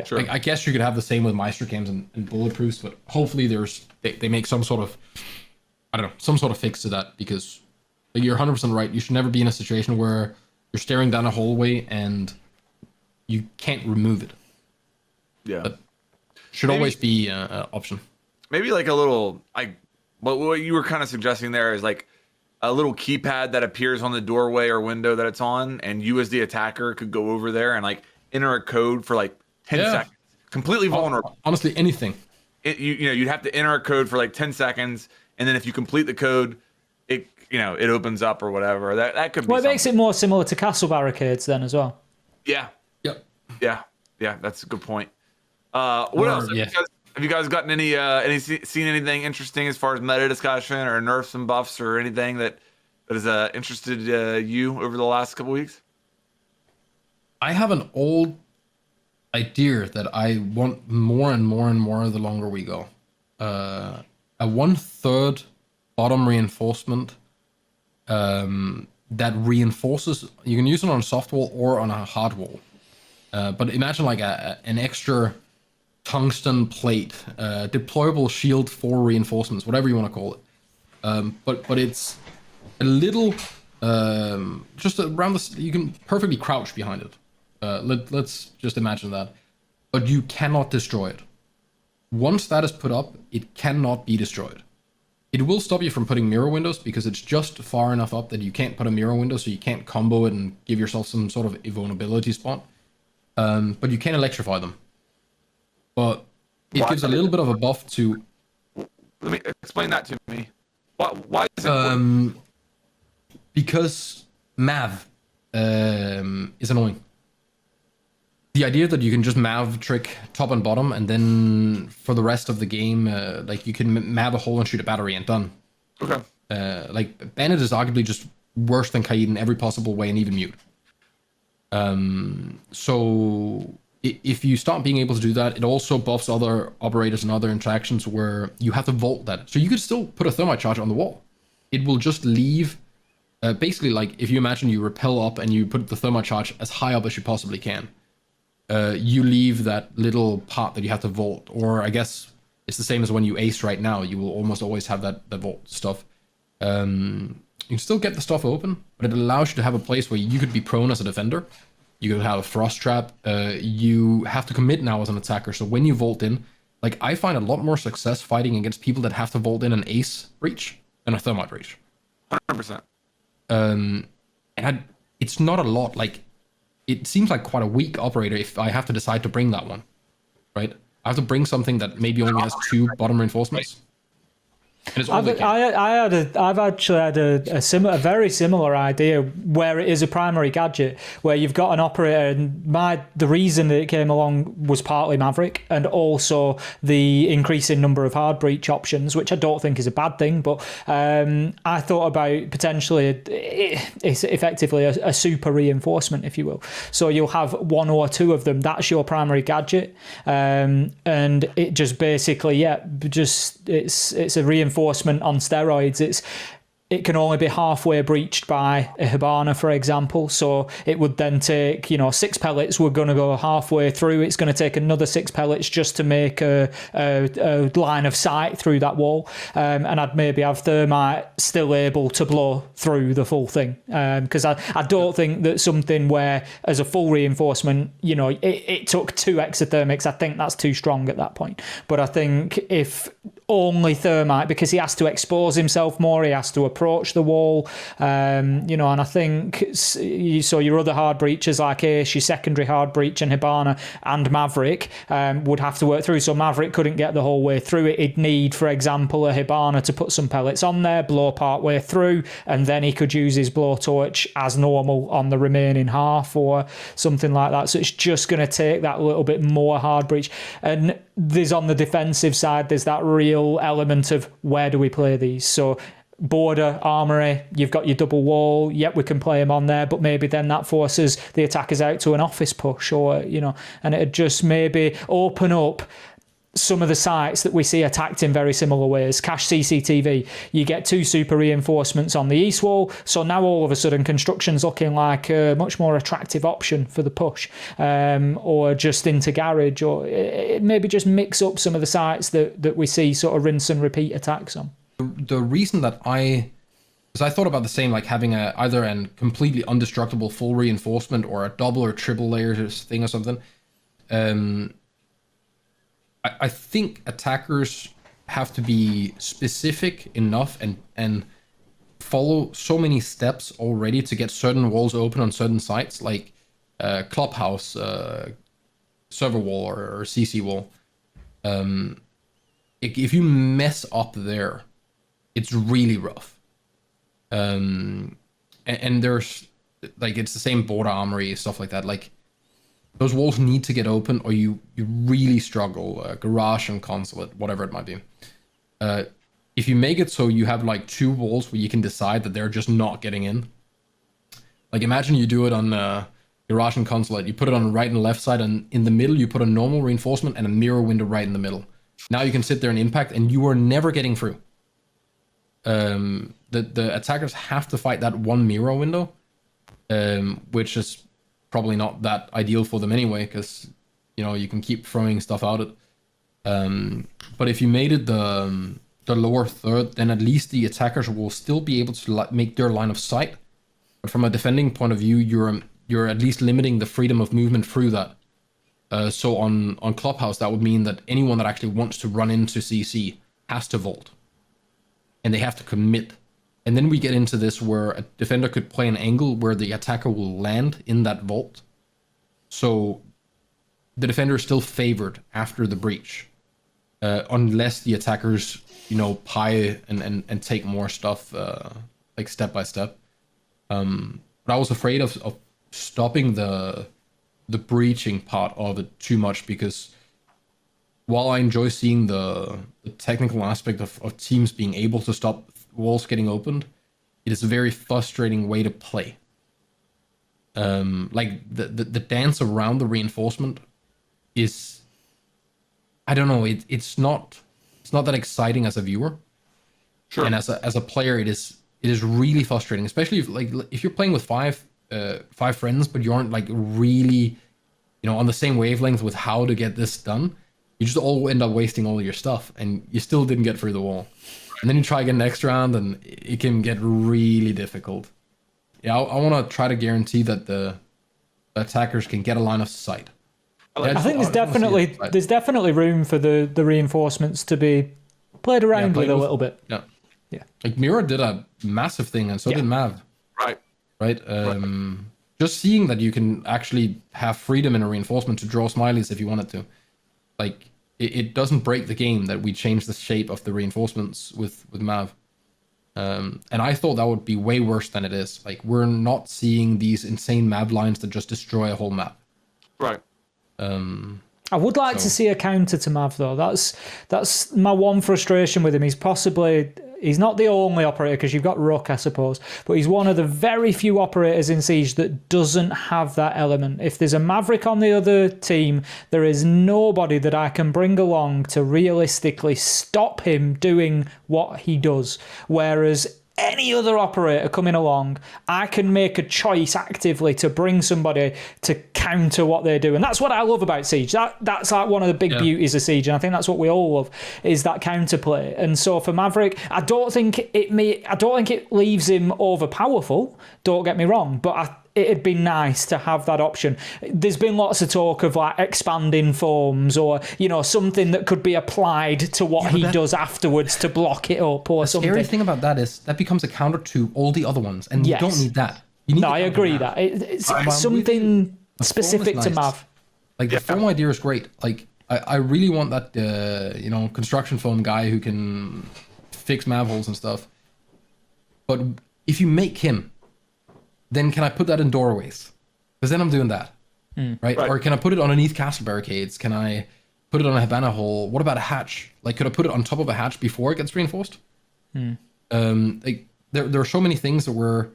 Sure. I guess you could have the same with Meister games and bulletproofs, but hopefully they make some sort of, some sort of fix to that, because you're 100% right. You should never be in a situation where you're staring down a hallway and you can't remove it. Yeah. That should always be an option. Maybe like a little, what you were kind of suggesting there is like a little keypad that appears on the doorway or window that it's on, and you as the attacker could go over there and like enter a code for like 10 seconds. Completely vulnerable. Honestly, anything. You'd have to enter a code for like 10 seconds, and then if you complete the code, it opens up or whatever. That could be Well, it makes it more similar to castle barricades then as well. Yeah. Yep. Yeah, that's a good point. What else? Have you guys gotten seen anything interesting as far as meta discussion or nerfs and buffs or anything that has interested you over the last couple weeks? I have an old idea that I want more and more and more the longer we go. A 1/3 bottom reinforcement that reinforces. You can use it on a soft wall or on a hard wall. But imagine like an extra tungsten plate, deployable shield for reinforcements, whatever you want to call it. But it's a little, just around this, you can perfectly crouch behind it. Let's just imagine that. But you cannot destroy it. Once that is put up, it cannot be destroyed. It will stop you from putting mirror windows because it's just far enough up that you can't put a mirror window, so you can't combo it and give yourself some sort of invulnerability spot. But you can electrify them. But it gives a little bit of a buff to... Let me explain that to me. Why is it because Mav is annoying. The idea that you can just Mav trick top and bottom, and then for the rest of the game, like you can Mav a hole and shoot a battery and done. Okay. Like Bennett is arguably just worse than Kaid in every possible way, and even mute. So if you start being able to do that, it also buffs other operators and other interactions where you have to vault that. So you could still put a thermite charge on the wall. It will just leave, basically like if you imagine you rappel up and you put the thermite charge as high up as you possibly can. You leave that little part that you have to vault, or I guess it's the same as when you ace right now. You will almost always have that vault stuff. You can still get the stuff open, but it allows you to have a place where you could be prone as a defender. You could have a frost trap. You have to commit now as an attacker. So when you vault in, like I find a lot more success fighting against people that have to vault in an ace breach than a thermite breach. 100%. And it's not a lot. Like it seems like quite a weak operator if I have to decide to bring that one, right? I have to bring something that maybe only has 2 bottom reinforcements. I've actually had a very similar idea where it is a primary gadget where you've got an operator, and the reason that it came along was partly Maverick and also the increasing number of hard breach options, which I don't think is a bad thing, but I thought about potentially it's effectively a super reinforcement, if you will. So you'll have 1 or 2 of them. That's your primary gadget, and it just basically it's a reinforcement on steroids. It can only be halfway breached by a Hibana, for example. So it would then take, 6 pellets. We're going to go halfway through. It's going to take another 6 pellets just to make a line of sight through that wall. And I'd maybe have Thermite still able to blow through the full thing. Because I don't think that something where, as a full reinforcement, it took 2 exothermics. I think that's too strong at that point. But I think if only Thermite, because he has to expose himself more, he has to approach the wall, and I think so your other hard breaches like Ace, your secondary hard breach and Hibana and Maverick would have to work through. So Maverick couldn't get the whole way through it. He'd need, for example, a Hibana to put some pellets on there, blow part way through, and then he could use his blowtorch as normal on the remaining half or something like that. So it's just going to take that little bit more hard breach. And there's, on the defensive side, there's that real element of where do we play these. So border, armory, you've got your double wall, yep, we can play them on there, but maybe then that forces the attackers out to an office push, or and it'd just maybe open up some of the sites that we see attacked in very similar ways. Cache CCTV, you get 2 super reinforcements on the east wall, so now all of a sudden construction's looking like a much more attractive option for the push, or just into garage, or maybe just mix up some of the sites that we see sort of rinse and repeat attacks on. The reason that because I thought about the same, like having either a completely indestructible full reinforcement or a double or triple layers thing or something. I think attackers have to be specific enough and follow so many steps already to get certain walls open on certain sites, like clubhouse, server wall, or CC wall. If you mess up there, it's really rough. And there's like, it's the same border armory, stuff like that. Like those walls need to get open, or you really struggle. Garage and consulate, whatever it might be. If you make it so you have like 2 walls where you can decide that they're just not getting in. Like imagine you do it on garage and consulate. You put it on the right and left side, and in the middle you put a normal reinforcement and a mirror window right in the middle. Now you can sit there and impact, and you are never getting through. The attackers have to fight that 1 mirror window, which is probably not that ideal for them anyway, because you can keep throwing stuff out at. But if you made it the lower third, then at least the attackers will still be able to make their line of sight. But from a defending point of view, you're at least limiting the freedom of movement through that. So on Clubhouse, that would mean that anyone that actually wants to run into CC has to vault. And they have to commit. And then we get into this where a defender could play an angle where the attacker will land in that vault. So the defender is still favored after the breach. Unless the attackers, pie and take more stuff, like step by step. But I was afraid of stopping the breaching part of it too much, because while I enjoy seeing the technical aspect of teams being able to stop walls getting opened, it is a very frustrating way to play. Like the dance around the reinforcement is, I don't know, it's not that exciting as a viewer. Sure. And as a player, it is really frustrating, especially if you're playing with five friends, but you aren't like really, on the same wavelength with how to get this done. You just all end up wasting all your stuff, and you still didn't get through the wall. And then you try again next round, and it can get really difficult. Yeah, I want to try to guarantee that the attackers can get a line of sight. I think there's definitely room for the reinforcements to be played around with a little bit. Yeah. Yeah. Like Mira did a massive thing, and so did Mav. Right. Right. Just seeing that you can actually have freedom in a reinforcement to draw smileys if you wanted to. Like, it doesn't break the game that we change the shape of the reinforcements with Mav. And I thought that would be way worse than it is. Like, we're not seeing these insane Mav lines that just destroy a whole map. Right. I would like to see a counter to Mav, though. That's my one frustration with him. He's not the only operator, because you've got Rook, I suppose, but he's one of the very few operators in Siege that doesn't have that element. If there's a Maverick on the other team, there is nobody that I can bring along to realistically stop him doing what he does. Whereas any other operator coming along, I can make a choice actively to bring somebody to counter what they do. And that's what I love about Siege. That's like one of the big beauties of Siege, and I think that's what we all love, is that counterplay. And so for Maverick, I don't think it leaves him overpowerful, don't get me wrong, but it'd be nice to have that option. There's been lots of talk of like expanding forms, or something that could be applied to what he does afterwards to block it up or something. The scary thing about that is that becomes a counter to all the other ones, and you don't need that. You need I agree that it's something specific to Mav. Like the foam idea is great. Like I really want that construction foam guy who can fix Mav holes and stuff. But if you make him, then can I put that in doorways? Because then I'm doing that, right? Or can I put it underneath castle barricades? Can I put it on a Habana hole? What about a hatch? Like, could I put it on top of a hatch before it gets reinforced? Like there are so many things that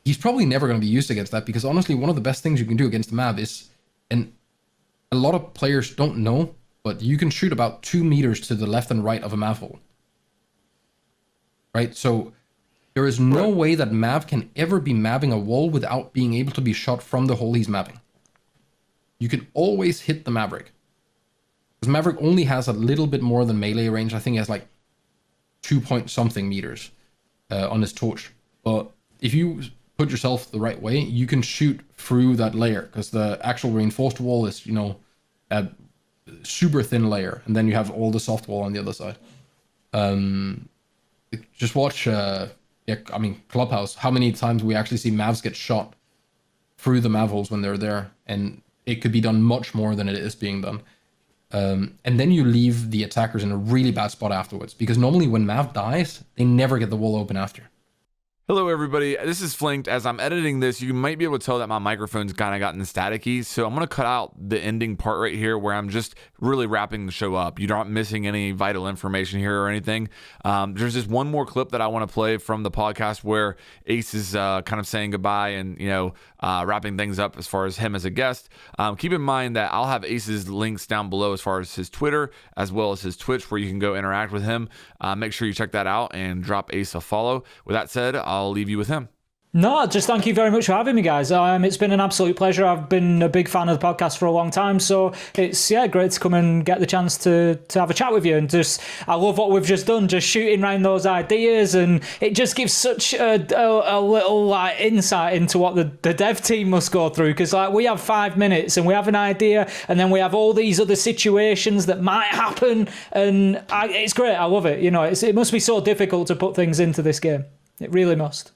he's probably never going to be used against that, because honestly, one of the best things you can do against the Mav is, and a lot of players don't know, but you can shoot about 2 meters to the left and right of a Mav hole, right? So there is no way that Mav can ever be mapping a wall without being able to be shot from the hole he's mapping. You can always hit the Maverick. Because Maverick only has a little bit more than melee range. I think he has like 2 point something meters on his torch. But if you put yourself the right way, you can shoot through that layer, because the actual reinforced wall is, a super thin layer. And then you have all the soft wall on the other side. Just watch... Clubhouse, how many times we actually see Mavs get shot through the Mav holes when they're there, and it could be done much more than it is being done. And then you leave the attackers in a really bad spot afterwards, because normally when Mav dies, they never get the wall open after. Hello, everybody. This is Flinked. As I'm editing this, you might be able to tell that my microphone's kind of gotten staticky, so I'm going to cut out the ending part right here where I'm just really wrapping the show up. You're not missing any vital information here or anything. There's just one more clip that I want to play from the podcast where Ace is kind of saying goodbye and, wrapping things up as far as him as a guest. Keep in mind that I'll have Ace's links down below as far as his Twitter as well as his Twitch, where you can go interact with him. Make sure you check that out and drop Ace a follow. With that said, I'll leave you with him. No, just thank you very much for having me, guys. It's been an absolute pleasure. I've been a big fan of the podcast for a long time, so it's great to come and get the chance to have a chat with you. And just, I love what we've just done, just shooting around those ideas, and it just gives such a little like insight into what the dev team must go through. Because like we have 5 minutes and we have an idea, and then we have all these other situations that might happen, and it's great. I love it. You know, it must be so difficult to put things into this game. It really must.